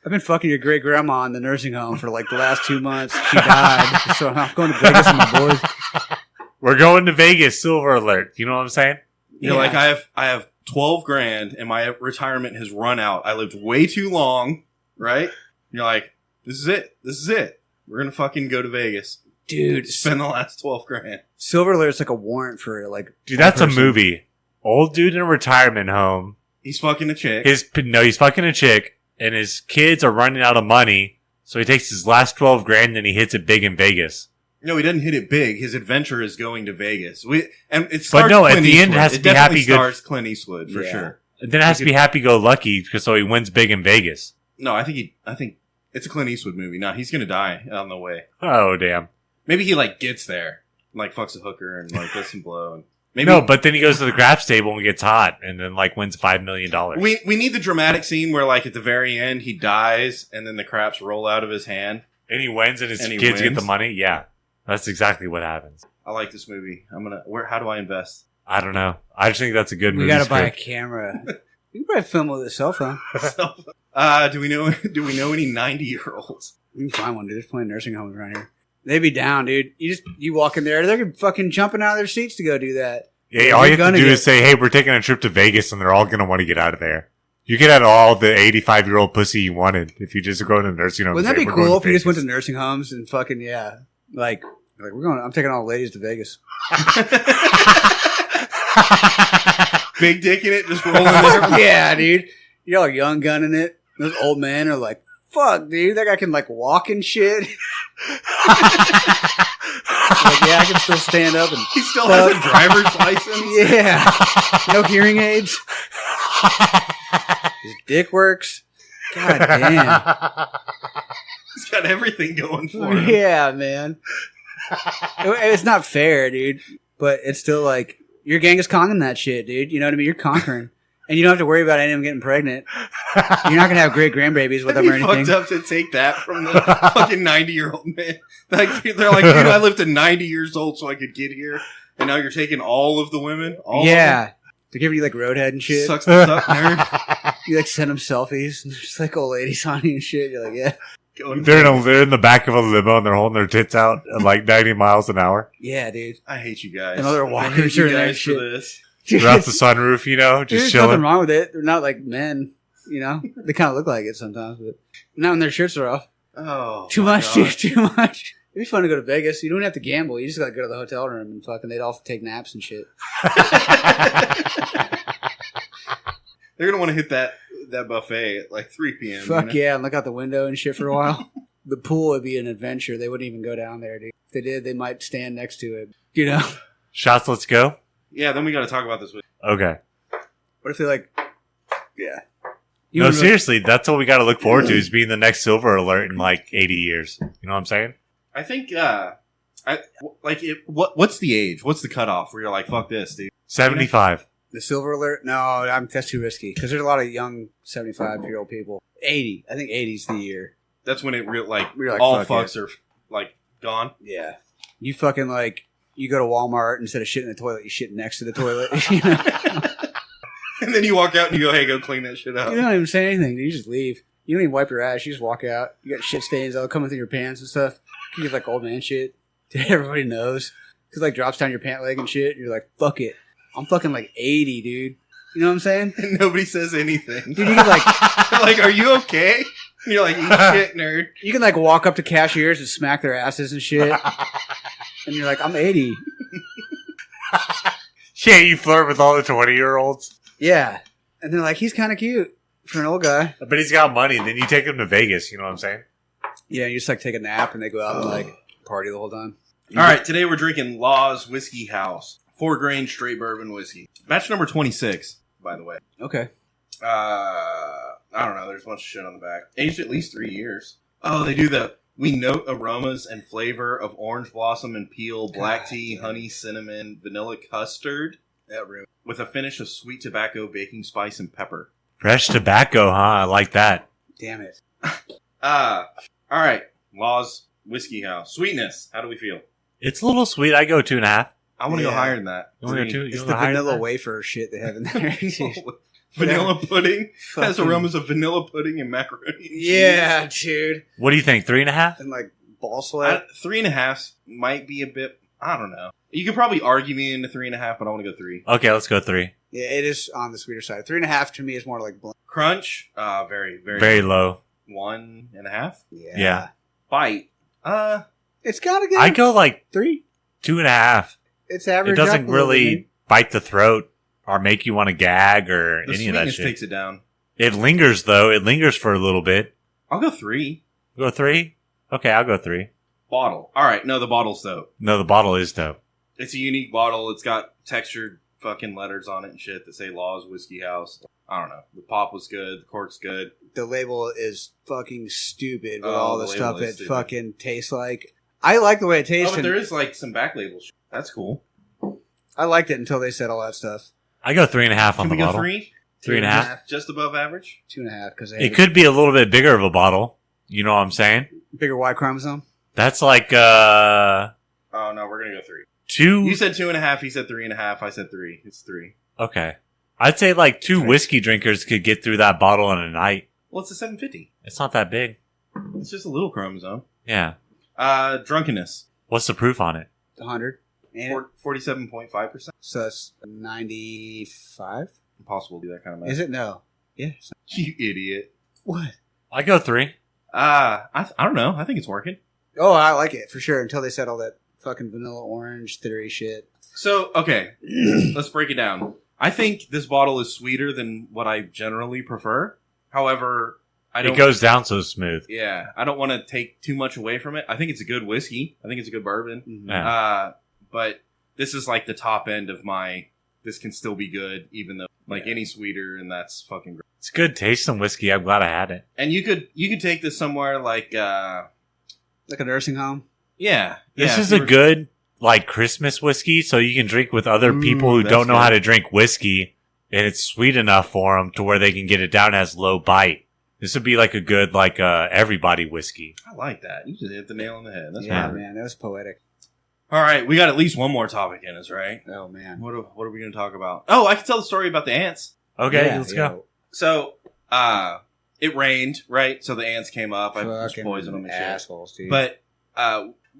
I've been fucking your great grandma in the nursing home for like the last 2 months. She died. So I'm going to Vegas with my boys. We're going to Vegas, silver alert. You know what I'm saying? You're like, I have 12 grand and my retirement has run out. I lived way too long, right? And you're like, this is it. This is it. We're going to fucking go to Vegas. Dude. Spend the last 12 grand. Silver alert's like a warrant for like. Dude, that's a movie. Old dude in a retirement home. He's fucking a chick. He's fucking a chick, and his kids are running out of money, so he takes his last 12 grand and he hits it big in Vegas. No, he doesn't hit it big. His adventure is going to Vegas. And it stars But no, Clint at the Eastwood. end it has to be definitely happy stars Clint Eastwood for sure. And then it has to be happy-go-lucky, so he wins big in Vegas. No, I think it's a Clint Eastwood movie. No, he's gonna die on the way. Oh, damn. Maybe he like gets there, like fucks a hooker and like does some blow. And maybe no, but then he goes to the craps table and gets hot, and then like wins $5 million. we need the dramatic scene where like at the very end he dies, and then the craps roll out of his hand, and he wins, and his kids get the money. Yeah, that's exactly what happens. I like this movie. How do I invest? I don't know. I just think that's a good movie. We gotta buy a camera. You can probably film with a cell phone. Do we know any 90-year-olds? You can find one, dude. There's plenty of nursing homes around here. They'd be down, dude. You walk in there, they're fucking jumping out of their seats to go do that. Yeah, all you have to do is say, hey, we're taking a trip to Vegas, and they're all going to want to get out of there. You could have all the 85-year-old pussy you wanted if you just go to a nursing home. Wouldn't that be cool if you just went to nursing homes and fucking, yeah. Like I'm taking all the ladies to Vegas. Big dick in it, just rolling there. Yeah, dude. You're like young gunning it. Those old men are like, fuck, dude. That guy can like walk and shit. Like, yeah, I can still stand up and he still has a driver's license. Yeah, no hearing aids. His dick works. God damn, he's got everything going for him. Yeah, man. It's not fair, dude, but it's still like you're Genghis Konging that shit, dude. You know what I mean? You're conquering. And you don't have to worry about any of them getting pregnant. You're not going to have great grandbabies with them or anything. Fucked up to take that from the fucking 90-year-old man. Like, they're like, dude, I lived to 90 years old so I could get here. And now you're taking all of the women? Yeah. They're giving you like roadhead and shit. Sucks to suck, nerd. You like send them selfies. And there's just like old ladies on you and shit. You're like, yeah. They're in the back of a limo and they're holding their tits out at like 90 miles an hour. Yeah, dude. I hate you guys. And other walkers are there shit. For this. Throughout the sunroof, you know, just There's chilling. nothing wrong with it. They're not like men, you know. They kind of look like it sometimes, but not when their shirts are off. Oh, too much, dude. Too much. It'd be fun to go to Vegas. You don't have to gamble. You just gotta go to the hotel room and fucking. They'd all take naps and shit. They're gonna want to hit that buffet at like 3 p.m. Fuck yeah, and look out the window and shit for a while. The pool would be an adventure. They wouldn't even go down there, dude. If they did, they might stand next to it. You know. Shots, let's go. Yeah, then we got to talk about this. Okay. What if they like? Yeah. No, seriously, that's what we got to look forward to is being the next silver alert in like 80 years. You know what I'm saying? I think, what's the age? What's the cutoff where you're like, fuck this, dude? 75. The silver alert? No, that's too risky because there's a lot of young 75-year-old people. 80. I think 80's the year. That's when it You're like, all fuck fucks are like gone. Yeah. You fucking like, you go to Walmart, instead of shitting in the toilet, you shit next to the toilet. You know? And then you walk out and you go, hey, go clean that shit up. You don't even say anything. You just leave. You don't even wipe your ass. You just walk out. You got shit stains all coming through your pants and stuff. You get like old man shit. Everybody knows. Because like drops down your pant leg and shit. You're like, fuck it. I'm fucking like 80, dude. You know what I'm saying? And nobody says anything. Dude, you can like... They're like, are you okay? And you're like, eat shit, nerd. You can like walk up to cashiers and smack their asses and shit. And you're like, I'm 80. Yeah, you flirt with all the 20-year-olds. Yeah. And they're like, he's kind of cute for an old guy. But he's got money. Then you take him to Vegas. You know what I'm saying? Yeah, you just like take a nap and they go out and like party the whole time. All right, today we're drinking Law's Whiskey House. 4-grain straight bourbon whiskey. Batch number 26, by the way. Okay. I don't know. There's a bunch of shit on the back. Aged at least 3 years. Oh, they do we note aromas and flavor of orange blossom and peel, black tea, honey, cinnamon, vanilla custard. That room. With a finish of sweet tobacco, baking spice, and pepper. Fresh tobacco, huh? I like that. Damn it. All right. Law's Whiskey House. Sweetness. How do we feel? It's a little sweet. I go 2.5. I want to go higher than that. You wanna go 2? It's the vanilla wafer shit they have in there. Vanilla pudding Fucking- has aromas of vanilla pudding and macaroni. And Yeah, cheese. dude. What do you think? 3.5? And like ball sweat. 3.5 might be a bit. I don't know. You could probably argue me into 3.5, but I want to go 3. Okay, let's go 3. Yeah, it is on the sweeter side. 3.5 to me is more like blunt. Crunch, very, very, Very low. 1.5. Yeah. Bite, It's gotta get I go like 3. 2.5. It's average. It doesn't up a little really bit. bite the throat or make you want to gag or the any of that sweetness shit. takes it down. It lingers, though. It lingers for a little bit. I'll go 3. Go 3? Okay, I'll go 3. Bottle. All right, no, the bottle's dope. No, the bottle is dope. It's a unique bottle. It's got textured fucking letters on it and shit that say Law's Whiskey House. I don't know. The pop was good. The cork's good. The label is fucking stupid with Oh, all the the label stuff is it stupid. fucking tastes like. I like the way it tastes. Oh, but and there is like some back label shit. That's cool. I liked it until they said all that stuff. I go 3.5 on Can the we go bottle. 3? 3.5. Just above average? 2.5 because It could be a little bit bigger of a bottle. You know what I'm saying? bigger Y chromosome. That's like Oh, no, we're going to go 3. 2. You said 2.5. He said 3.5. I said 3. It's 3. Okay. I'd say like 2 whiskey drinkers could get through that bottle in a night. Well, it's a 750. It's not that big. It's just a little chromosome. Yeah. Drunkenness. What's the proof on it? 100. And 47.5%. so it's 95. Impossible to do that kind of math. Is it? No. Yeah. You idiot. What? I go 3. I don't know. I think it's working. Oh, I like it for sure. Until they said all that fucking vanilla orange theory shit. So, okay. Let's break it down. I think this bottle is sweeter than what I generally prefer. However, I don't... It goes down so smooth. Yeah. I don't want to take too much away from it. I think it's a good whiskey. I think it's a good bourbon. Mm-hmm. Yeah. But this is like the top end of my... This can still be good, even though like any sweeter, and that's fucking great. It's good tasting whiskey. I'm glad I had it. And you could take this somewhere like Like a nursing home. yeah. This yeah, is if you a were- good like Christmas whiskey, so you can drink with other people who that's don't know good. how to drink whiskey, and it's sweet enough for them to where they can get it down as low bite. This would be like a good everybody whiskey. I like that. You just hit the nail on the head. That's Yeah, perfect. man, that was poetic. All right, we got at least one more topic in us, right? Oh man. What are we going to talk about? Oh, I can tell the story about the ants. Okay, Yeah, let's yeah. go. So, it rained, right? So the ants came up. I just Fucking poisoned them and shit. assholes, dude. But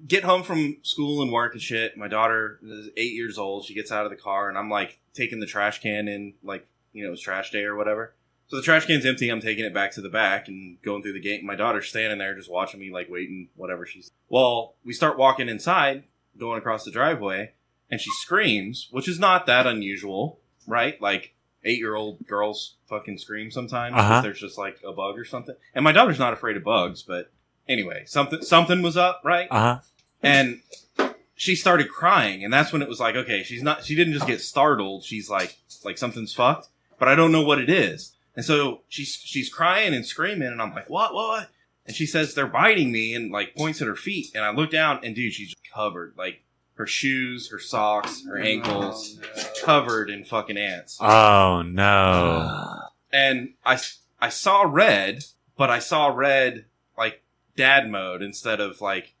get home from school and work and shit. My daughter is 8 years old. She gets out of the car, and I'm like taking the trash can in, like, you know, it's trash day or whatever. So the trash can's empty. I'm taking it back to the back and going through the gate. My daughter's standing there just watching me, like, waiting, whatever she's. Well, we start walking inside, going across the driveway, and she screams, which is not that unusual, right? Like 8-year-old girls fucking scream sometimes because there's just like a bug or something. And my daughter's not afraid of bugs, but anyway, something was up, right? And she started crying, and that's when it was like, okay, she didn't just get startled. She's like something's fucked, but I don't know what it is. And so she's crying and screaming, and I'm like, what? And she says they're biting me, and like points at her feet, and I look down, and dude, she's covered, like her shoes, her socks, her ankles, covered in fucking ants. Oh no! And I saw red, but I saw red like dad mode instead of like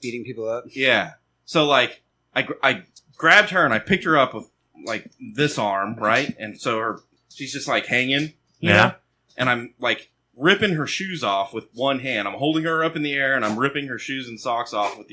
beating people up. Yeah. So like I grabbed her and I picked her up with like this arm, right? And so she's just like hanging, you know? And I'm like ripping her shoes off with one hand. I'm holding her up in the air and I'm ripping her shoes and socks off with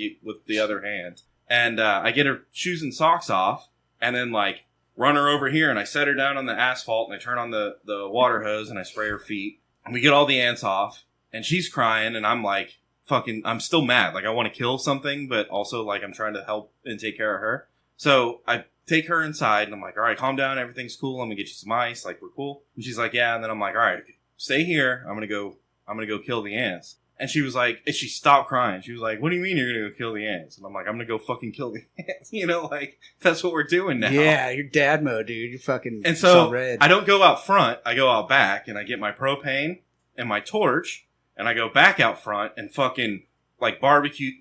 the other hand. And I get her shoes and socks off and then like run her over here and I set her down on the asphalt and I turn on the water hose and I spray her feet. And we get all the ants off and she's crying and I'm like I'm still mad. Like I want to kill something, but also like I'm trying to help and take care of her. So I take her inside and I'm like, all right, calm down. Everything's cool. I'm gonna get you some ice. Like we're cool. And she's like, yeah. And then I'm like, all right, stay here. I'm gonna go kill the ants. And she was like, and she stopped crying. She was like, what do you mean you're gonna go kill the ants? And I'm like, I'm gonna go fucking kill the ants. You know, like that's what we're doing now. Yeah, you're dad mode, dude. You're fucking and so red. I don't go out front. I go out back and I get my propane and my torch and I go back out front and fucking like barbecue.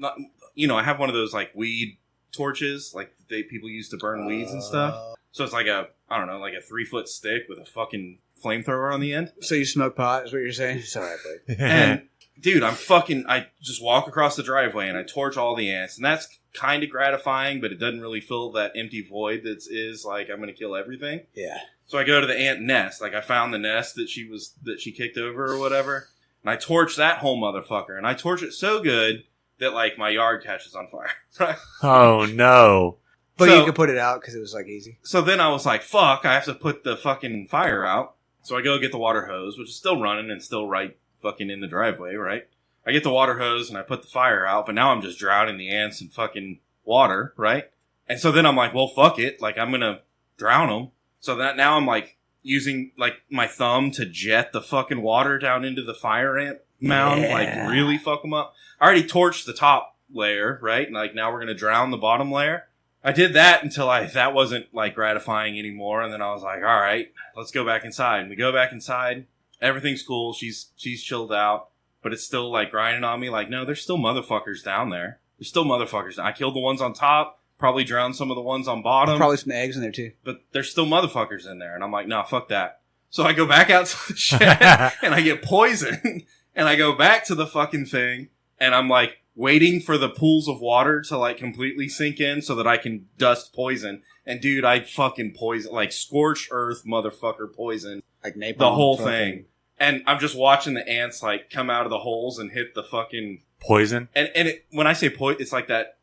You know, I have one of those like weed torches, like people use to burn weeds and stuff. So it's like a 3-foot stick with a fucking flamethrower on the end. So you smoke pot, is what you're saying? Sorry, buddy. And dude, I just walk across the driveway and I torch all the ants, and that's kind of gratifying, but it doesn't really fill that empty void that is like I'm gonna kill everything. Yeah. So I go to the ant nest. Like I found the nest that she kicked over or whatever, and I torch that whole motherfucker, and I torch it so good that like my yard catches on fire. Right? Oh no! But you could put it out because it was like easy. So then I was like, fuck, I have to put the fucking fire out. So I go get the water hose, which is still running and still right fucking in the driveway, right? I get the water hose and I put the fire out, but now I'm just drowning the ants in fucking water, right? And so then I'm like, well, fuck it. Like, I'm gonna drown them. So that now I'm like using like my thumb to jet the fucking water down into the fire ant mound, like really fuck them up. I already torched the top layer, right? And like now we're gonna drown the bottom layer. I did that until that wasn't like gratifying anymore, and then I was like, all right, let's go back inside. And we go back inside. Everything's cool. She's chilled out, but it's still like grinding on me. Like, no, there's still motherfuckers down there. There's still motherfuckers. I killed the ones on top. Probably drowned some of the ones on bottom. Probably some eggs in there too. But there's still motherfuckers in there, and I'm like, no, fuck that. So I go back out to the shed and I get poisoned, and I go back to the fucking thing, and I'm like, waiting for the pools of water to like completely sink in so that I can dust poison. And dude, I fucking poison, like scorched earth motherfucker poison. Like napalm. The whole thing. And I'm just watching the ants like come out of the holes and hit the fucking poison. And when I say poison, it's like that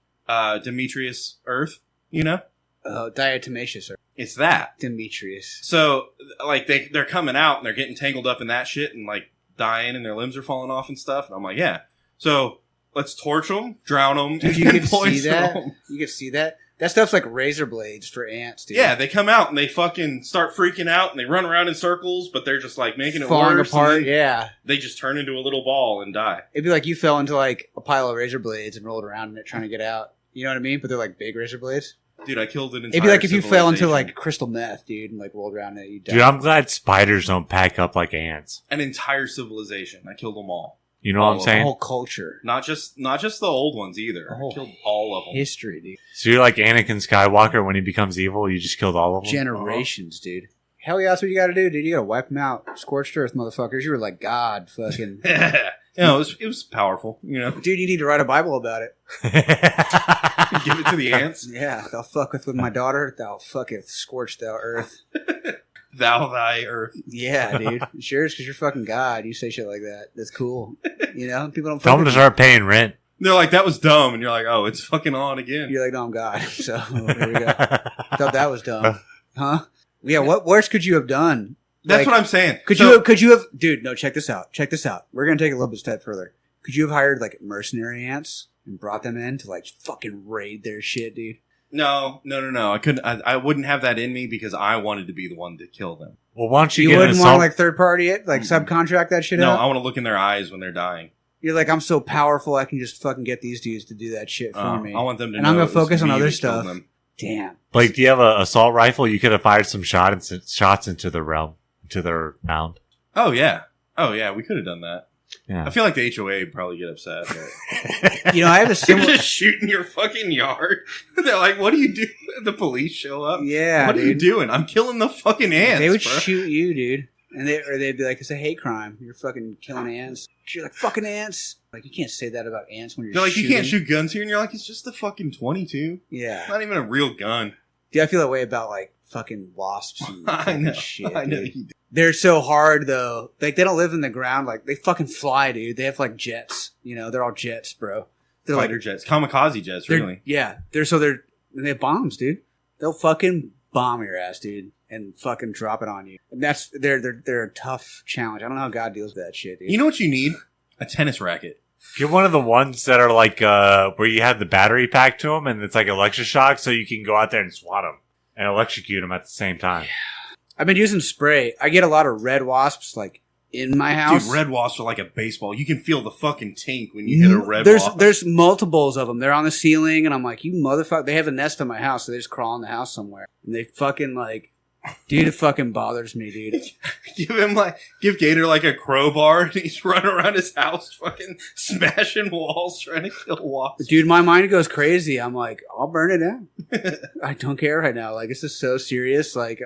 Demetrius earth, you know? Diatomaceous earth. It's that. Demetrius. So like they're coming out and they're getting tangled up in that shit and like dying and their limbs are falling off and stuff. And I'm like, yeah. So let's torch them, drown them, and you can see that. You can see that. That stuff's like razor blades for ants, dude. Yeah, they come out and they fucking start freaking out and they run around in circles, but they're just like making it falling worse. Apart. Yeah, they just turn into a little ball and die. It'd be like you fell into like a pile of razor blades and rolled around in it trying to get out. You know what I mean? But they're like big razor blades. Dude, I killed an entire It'd be like if you fell into like crystal meth, dude, and like rolled around in it, you died. Dude, I'm glad spiders don't pack up like ants. An entire civilization. I killed them all. You know what I'm saying? The whole culture. Not just the old ones either. I killed all of them. History, dude. So you're like Anakin Skywalker when he becomes evil, you just killed all of them? Generations, dude. Hell yeah, that's what you gotta do, dude. You gotta wipe them out. Scorched earth, motherfuckers. You were like God, fucking. You know, it was powerful, you know. Dude, you need to write a Bible about it. Give it to the ants. Yeah, thou fucketh with my daughter, thou fucketh scorched thou earth. Thou thy earth. Yeah, dude. Sure, it's because you're fucking God. You say shit like that. That's cool. You know, people don't. Tell them to start paying rent. They're like, that was dumb, and you're like, oh, it's fucking on again. You're like, no, I'm God. So here we go. I thought that was dumb, huh? Yeah. What worse could you have done? That's what I'm saying. Could you have, dude? No, check this out. Check this out. We're gonna take a little bit step further. Could you have hired like mercenary ants and brought them in to like fucking raid their shit, dude? No. I couldn't. I wouldn't have that in me because I wanted to be the one to kill them. Well, why don't you You wouldn't want to like third party it, like subcontract that shit out? No, I want to look in their eyes when they're dying. You're like, I'm so powerful, I can just fucking get these dudes to do that shit for me. I want them to. And I'm gonna focus on other stuff. Damn. Like, do you have an assault rifle? You could have fired some shots into the realm, into their mound. Oh yeah, we could have done that. Yeah. I feel like the HOA would probably get upset. You know, I have a They're similar. just shooting your fucking yard. They're like, what do you do? The police show up. Yeah, what are you dude. doing? I'm killing the fucking ants. They would bro. shoot you, dude. And they'd be like, it's a hate crime. You're fucking killing ants. You're like, fucking ants. Like, you can't say that about ants when you're They're like, shooting. you can't shoot guns here. And you're like, it's just a fucking 22. Yeah. It's not even a real gun. Dude, I feel that way about, like, fucking wasps and I fucking know. shit, I know dude. you do. They're so hard, though. Like, they don't live in the ground. Like, they fucking fly, dude. They have, like, jets. You know, they're all jets, bro. They're Fighter jets. Kamikaze jets, really. Yeah. They have bombs, dude. They'll fucking bomb your ass, dude. And fucking drop it on you. And they're a tough challenge. I don't know how God deals with that shit, dude. You know what you need? A tennis racket. Get one of the ones that are like where you have the battery pack to them, and it's like electric shock, so you can go out there and swat them and electrocute them at the same time. I've been using spray. I get a lot of red wasps, like, in my house. Dude, red wasps are like a baseball. You can feel the fucking tink when you hit a red wasp. There's multiples of them. They're on the ceiling, and I'm like, you motherfucker. They have a nest in my house, so they just crawl in the house somewhere. And they fucking, like, dude, it fucking bothers me, dude. Give Gator like a crowbar and he's running around his house fucking smashing walls trying to kill wasps. Dude, my mind goes crazy. I'm like, I'll burn it down. I don't care right now. Like, this is so serious. Like,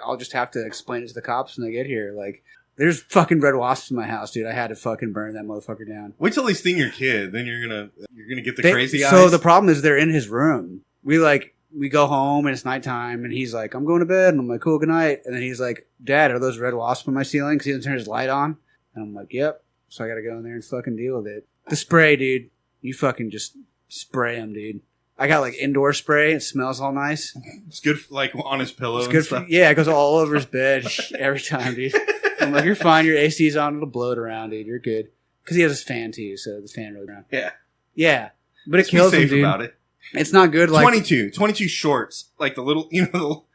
I'll just have to explain it to the cops when they get here. Like, there's fucking red wasps in my house, dude. I had to fucking burn that motherfucker down. Wait till they sting your kid, then you're gonna get the crazy eyes. So the problem is they're in his room. We go home and it's nighttime and he's like, I'm going to bed. And I'm like, cool, good night. And then he's like, Dad, are those red wasps on my ceiling? Because he doesn't turn his light on. And I'm like, yep. So I got to go in there and fucking deal with it. The spray, dude. You fucking just spray them, dude. I got like indoor spray. It smells all nice. It's good like on his pillow It's and good stuff. yeah, it goes all over his bed every time, dude. I'm like, you're fine. Your AC's on. It'll blow it around, dude. You're good. Because he has his fan too, so the fan really around. Yeah. Yeah. But it Just be kills him, safe dude. about it. It's not good. Like 22 shorts. Like the little, the yeah, little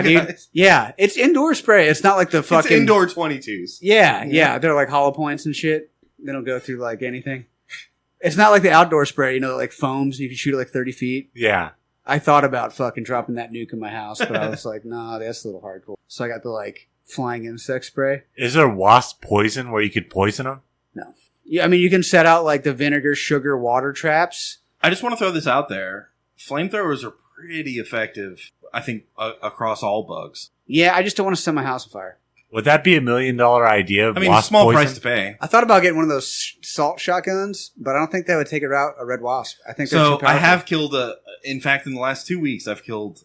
dude. guys. Yeah, it's indoor spray. It's not like the fucking It's indoor 22s. Yeah. They're like hollow points and shit. They don't go through like anything. It's not like the outdoor spray, that like foams and you can shoot it like 30 feet. Yeah. I thought about fucking dropping that nuke in my house, but I was like, nah, that's a little hardcore. So I got the like flying insect spray. Is there wasp poison where you could poison them? No. Yeah, I mean, you can set out like the vinegar, sugar, water traps. I just want to throw this out there. Flamethrowers are pretty effective, I think, across all bugs. Yeah, I just don't want to set my house on fire. Would that be $1 million idea? I mean, wasp small poison? price to pay. I thought about getting one of those salt shotguns, but I don't think that would take it out a red wasp. I think they're So too powerful. I have killed in fact, in the last 2 weeks, I've killed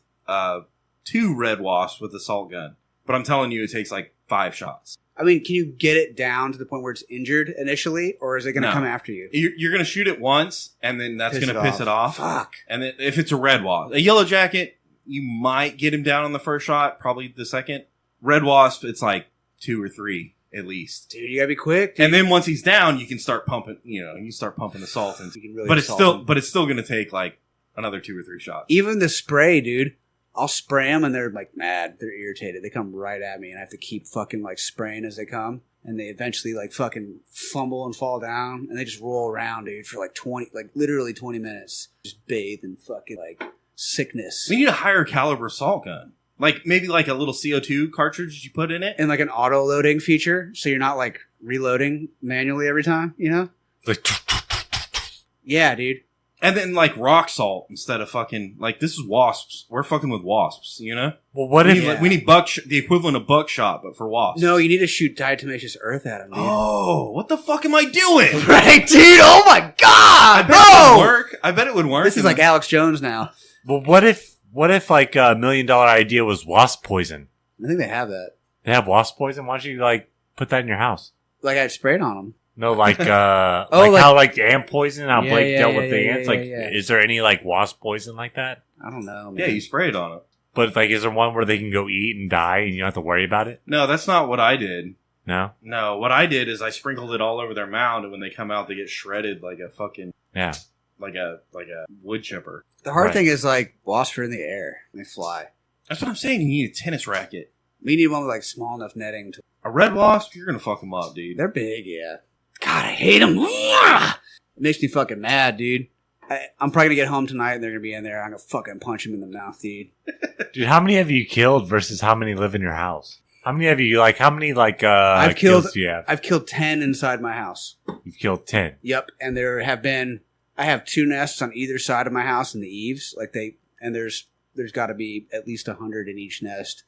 2 red wasps with a salt gun. But I'm telling you, it takes like 5 shots. I mean, can you get it down to the point where it's injured initially, or is it going to No. come after you? You're going to shoot it once, and then that's going to piss it off. Fuck. And then if it's a red wasp, a yellow jacket, you might get him down on the first shot, probably the second. Red wasp, it's like 2 or 3 at least. Dude, you got to be quick. Dude. And then once he's down, you can start pumping. You start pumping the salt, and You can really but it's assault still them. but it's still going to take like another 2 or 3 shots. Even the spray, dude. I'll spray them and they're like mad. They're irritated. They come right at me and I have to keep fucking like spraying as they come. And they eventually like fucking fumble and fall down and they just roll around, dude, for like literally 20 minutes. Just bathe in fucking like sickness. We need a higher caliber salt gun. Like maybe like a little CO2 cartridge you put in it. And like an auto loading feature. So you're not like reloading manually every time, Like, Yeah, dude. And then like rock salt instead of fucking like this is wasps. We're fucking with wasps, well, what we if need, we need the equivalent of buckshot, but for wasps. No, you need to shoot diatomaceous earth at them, dude. Oh, what the fuck am I doing? Right, dude? Oh my god, I bet it would work. I bet it would work. This is like Alex Jones now. Well, what if like $1 million idea was wasp poison? I think they have that. They have wasp poison? Why don't you like put that in your house? Like I sprayed on them. No, like like- how like ant poison, how Yeah, Blake dealt yeah, with the yeah, ants. yeah, Like, yeah. is there any like wasp poison like that? I don't know, man. Yeah, you spray it on it. But like, is there one where they can go eat and die and you don't have to worry about it? No, that's not what I did. No. No, what I did is I sprinkled it all over their mound, and when they come out, they get shredded like a fucking Yeah. like a wood chipper. The hard Right. thing is like wasps are in the air. They fly. That's what I'm saying. You need a tennis racket. We need one with like small enough netting to. A red wasp, you're gonna fuck them up, dude. They're big, yeah. God, I hate them. It makes me fucking mad, dude. I'm probably gonna get home tonight and they're gonna be in there. I'm gonna fucking punch them in the mouth, dude. Dude, how many have you killed versus how many live in your house? How many have you, how many, I've killed, kills do you have? I've killed 10 inside my house. You've killed 10. Yep. And I have 2 nests on either side of my house in the eaves. And there's got to be at least 100 in each nest.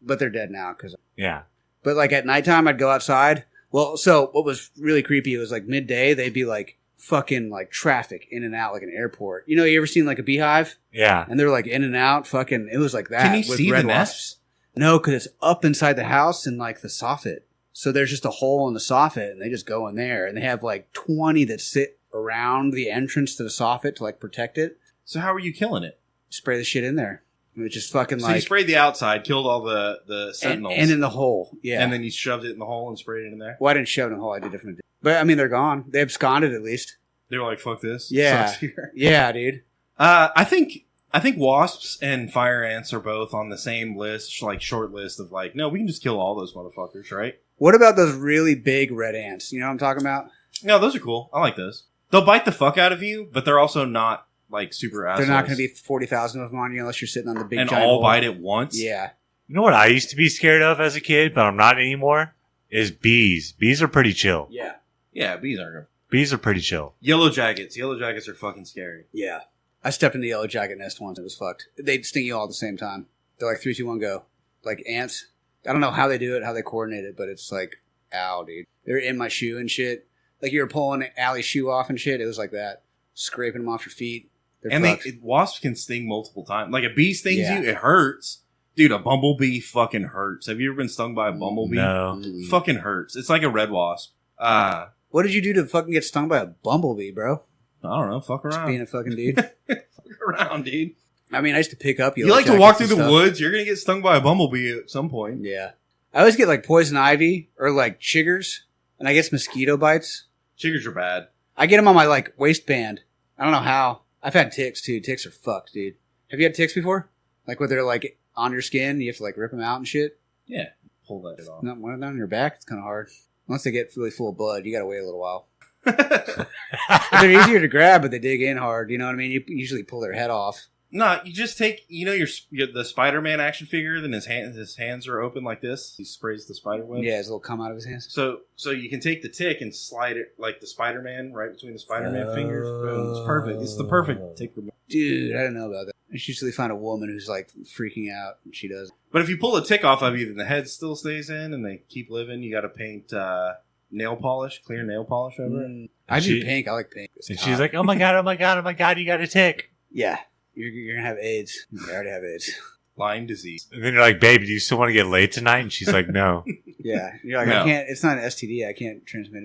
But they're dead now. Yeah. But at nighttime, I'd go outside. Well, so what was really creepy was midday, they'd be fucking traffic in and out like an airport. You ever seen a beehive? Yeah. And they're in and out. Fucking, it was like that. Can you with see red the nests? No, because it's up inside the house in the soffit. So there's just a hole in the soffit, and they just go in there, and they have 20 that sit around the entrance to the soffit to protect it. So how are you killing it? Spray the shit in there. It was just fucking So you sprayed the outside, killed all the sentinels, and in the hole, yeah. And then you shoved it in the hole and sprayed it in there. Well, I didn't shove it in the hole. I did different. But I mean, they're gone. They absconded at least. They were like, "Fuck this." Yeah, Sucks here. yeah, dude. I think wasps and fire ants are both on the same list, short list of no, we can just kill all those motherfuckers, right? What about those really big red ants? You know what I'm talking about? No, those are cool. I like those. They'll bite the fuck out of you, but they're also not super assholes. They're not going to be 40,000 of them on you unless you're sitting on the big and giant all hole. bite at once. Yeah. You know what I used to be scared of as a kid, but I'm not anymore? Is bees. Bees are pretty chill. Yeah. Yeah, bees aren't. Bees are pretty chill. Yellow jackets. Yellow jackets are fucking scary. Yeah. I stepped in the yellow jacket nest once. It was fucked. They'd sting you all at the same time. They're 3, 2, 1, go. Like ants. I don't know how they do it, how they coordinate it, but it's ow, dude. They're in my shoe and shit. You were pulling Allie's shoe off and shit. It was like that. Scraping them off your feet. They're and fucked. wasps can sting multiple times. A bee stings Yeah. you, it hurts. Dude, a bumblebee fucking hurts. Have you ever been stung by a bumblebee? No. Fucking hurts. It's like a red wasp. What did you do to fucking get stung by a bumblebee, bro? I don't know. Fuck Just around. being a fucking dude. Fuck around, dude. I mean, I used to pick up You yellow like to walk through jackets the and stuff. woods, you're going to get stung by a bumblebee at some point. Yeah. I always get poison ivy or chiggers, and I get mosquito bites. Chiggers are bad. I get them on my waistband. I don't know how. I've had ticks too. Ticks are fucked, dude. Have you had ticks before? Where they're on your skin, you have to rip them out and shit. Yeah. Pull that shit off. No, when they're on your back, it's kind of hard. Once they get really full of blood, you gotta wait a little while. They're easier to grab, but they dig in hard. You know what I mean? You usually pull their head off. No, you just take, the Spider-Man action figure, then his hands are open like this. He sprays the spider web. Yeah, his little cum out of his hands. So you can take the tick and slide it like the Spider-Man right between the Spider-Man fingers. Boom, it's perfect. It's the perfect tick remover. Dude, I don't know about that. I should usually find a woman who's freaking out, and she does. But if you pull a tick off of you, then the head still stays in and they keep living. You got to paint nail polish, clear nail polish over it. I do pink. I like pink. And she's like, oh my God, you got a tick. Yeah. You're going to have AIDS. You already have AIDS. Lyme disease. And then you're like, baby, do you still want to get laid tonight? And she's like, no. Yeah. You're like, No. I can't, it's not an STD. I can't transmit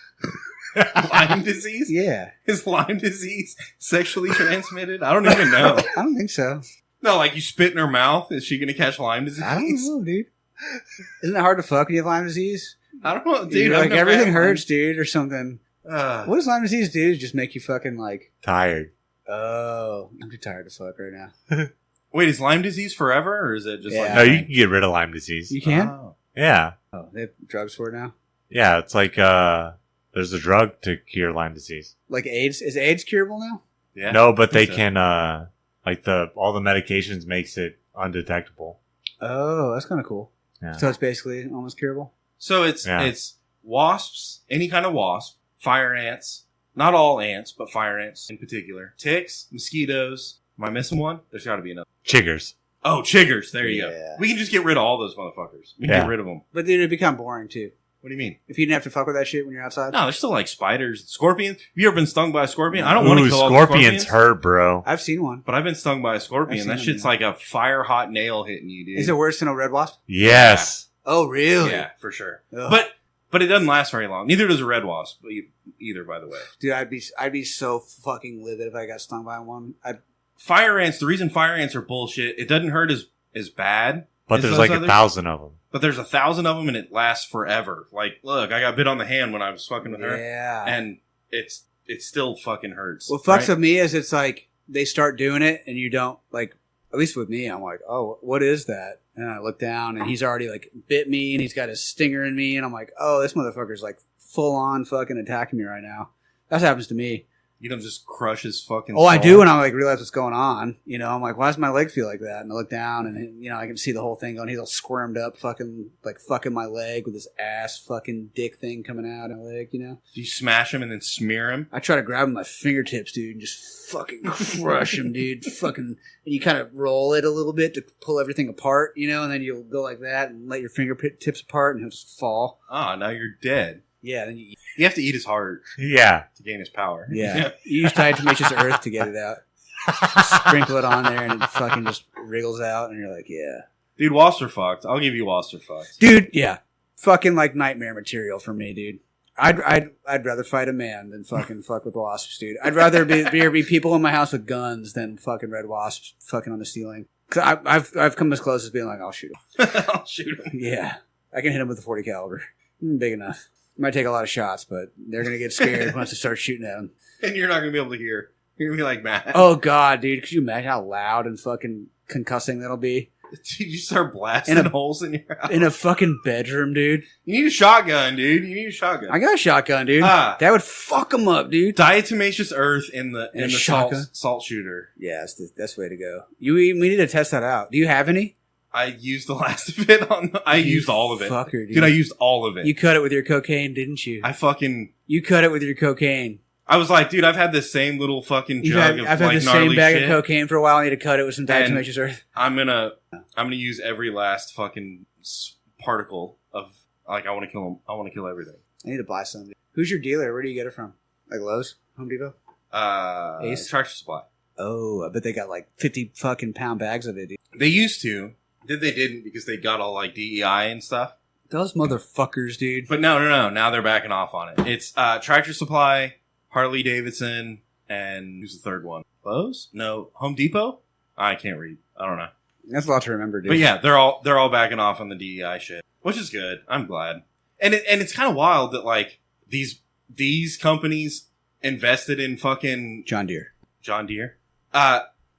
it. Lyme disease? Yeah. Is Lyme disease sexually transmitted? I don't even know. I don't think so. No, you spit in her mouth. Is she going to catch Lyme disease? I don't know, dude. Isn't it hard to fuck when you have Lyme disease? I don't know, dude. You're I've never everything had hurts, dude, or something. Lyme. What does Lyme disease do? Just make you fucking Tired. oh, I'm too tired to fuck right now. Wait, is Lyme disease forever, or is it just Yeah. No, you can get rid of Lyme disease. You can? Oh. Yeah. Oh, they have drugs for it now? Yeah, it's there's a drug to cure Lyme disease. AIDS? Is AIDS curable now? Yeah. No, but they So- can, all the medications makes it undetectable. Oh, that's kind of cool. Yeah. So it's basically almost curable? So it's wasps, any kind of wasp, fire ants, not all ants, but fire ants in particular, ticks, mosquitoes. Am I missing one? There's got to be another. Chiggers. Oh, chiggers. There you Yeah. go. We can just get rid of all those motherfuckers. We can Yeah. get rid of them. But then it'd become boring, too. What do you mean? If you didn't have to fuck with that shit when you're outside? No, there's still spiders, scorpions. Have you ever been stung by a scorpion? I don't want to Ooh, kill all the scorpions scorpions. hurt, bro. I've seen one. But I've been stung by a I've scorpion. seen That them, shit's yeah. like a fire hot nail hitting you, dude. Is it worse than a red wasp? Yes. Oh, really? Yeah, for sure. Ugh. But it doesn't last very long. Neither does a red wasp either, by the way. Dude, I'd be so fucking livid if I got stung by one. Fire ants, the reason fire ants are bullshit, it doesn't hurt as bad. But as there's those 1,000 of them. But there's 1,000 of them and it lasts forever. Look, I got bit on the hand when I was fucking with her. Yeah. And it still fucking hurts. What fucks right? with me is it's they start doing it and you don't, at least with me, I'm like, oh, what is that? And I look down and he's already bit me and he's got his stinger in me and I'm like, oh, this motherfucker's full on fucking attacking me right now. That happens to me. You don't just crush his fucking Oh, I soul? do when I like realize what's going on. You know, I'm like, why does my leg feel like that? And I look down and, you know, I can see the whole thing going. He's all squirmed up, fucking my leg with his ass fucking dick thing coming out of my leg, you know? Do you smash him and then smear him? I try to grab him with my fingertips, dude, and just fucking crush him, dude. Fucking, and you kind of roll it a little bit to pull everything apart, you know, and then you'll go like that and let your fingertips apart and he'll just fall. Ah, now you're dead. Yeah, then you have to eat his heart. Yeah. To gain his power. Yeah. You use diatomaceous earth to get it out. Sprinkle it on there and it fucking just wriggles out and you're like, yeah. Dude, wasps are fucked. I'll give you wasps are fucked. Dude, yeah. Fucking like nightmare material for me, dude. I'd rather fight a man than fucking fuck with wasps, dude. I'd rather be people in my house with guns than fucking red wasps fucking on the ceiling. Cause I've come as close as being like, I'll shoot him. I'll shoot him. Yeah. I can hit him with a 40 caliber. Big enough. Might take a lot of shots, but they're going to get scared once I start shooting at them. And you're not going to be able to hear. You're going to be like, Matt. Oh, God, dude. Could you imagine how loud and fucking concussing that'll be? Dude, you start blasting holes in your house. In a fucking bedroom, dude. You need a shotgun, dude. You need a shotgun. I got a shotgun, dude. That would fuck them up, dude. Diatomaceous earth in the salt shooter. Yeah, that's the best way to go. We need to test that out. Do you have any? I used the last of it I used all of it. Fucker, dude, I used all of it. You cut it with your cocaine, didn't you? You cut it with your cocaine. I was like, dude, I've had this same little fucking jug of I've had like the same bag shit. of cocaine for a while. I need to cut it with some diatomaceous earth. I'm gonna use every last fucking particle of like I want to kill them. I want to kill everything. I need to buy some. Who's your dealer? Where do you get it from? Like Lowe's, Home Depot, Ace, Tractor Supply. Oh, I bet they got like 50 fucking pound bags of it. Dude. They used to. They didn't because they got all like DEI and stuff. Those motherfuckers, dude. But no. Now they're backing off on it. It's Tractor Supply, Harley Davidson, and who's the third one? Lowe's? No, Home Depot? I can't read. I don't know. That's a lot to remember, dude. But yeah, they're all backing off on the DEI shit, which is good. I'm glad. And it's kind of wild that like these companies invested in fucking John Deere.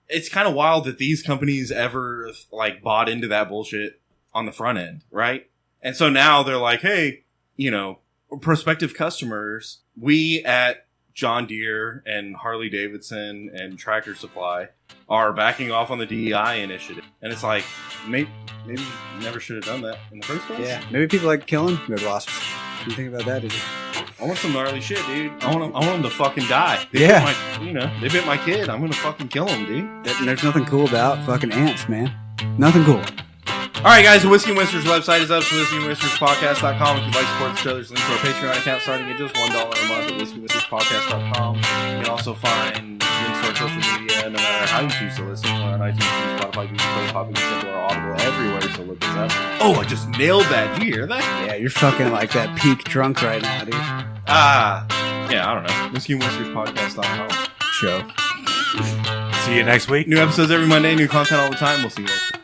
It's kind of wild that these companies ever like bought into that bullshit on the front end, right? And so now they're like, hey, you know, prospective customers, we at John Deere and Harley Davidson and Tractor Supply are backing off on the DEI initiative. And it's like, maybe you never should have done that in the first place. Yeah, maybe people like killing red wasps. Did you think about that, did you? I want some gnarly shit, dude. I want them to fucking die. They bit my kid. I'm gonna fucking kill them, dude. There's nothing cool about fucking ants, man. Nothing cool. All right, guys, the Whiskey and Whiskers website is up, so whiskeyandwhiskerspodcast.com. If you'd like to support the show, there's a link to our Patreon account starting at just $1 a month at whiskeyandwhiskerspodcast.com. You can also find links to our social media, no matter how you choose to listen. We're on iTunes, Spotify, Google Play, Pocket Casts, or Audible, everywhere, so look us up. Oh, I just nailed that. Did you hear that? Yeah, you're fucking like that peak drunk right now, dude. Yeah, I don't know. whiskeyandwhiskerspodcast.com. Show. See you next week. New episodes every Monday, new content all the time. We'll see you later.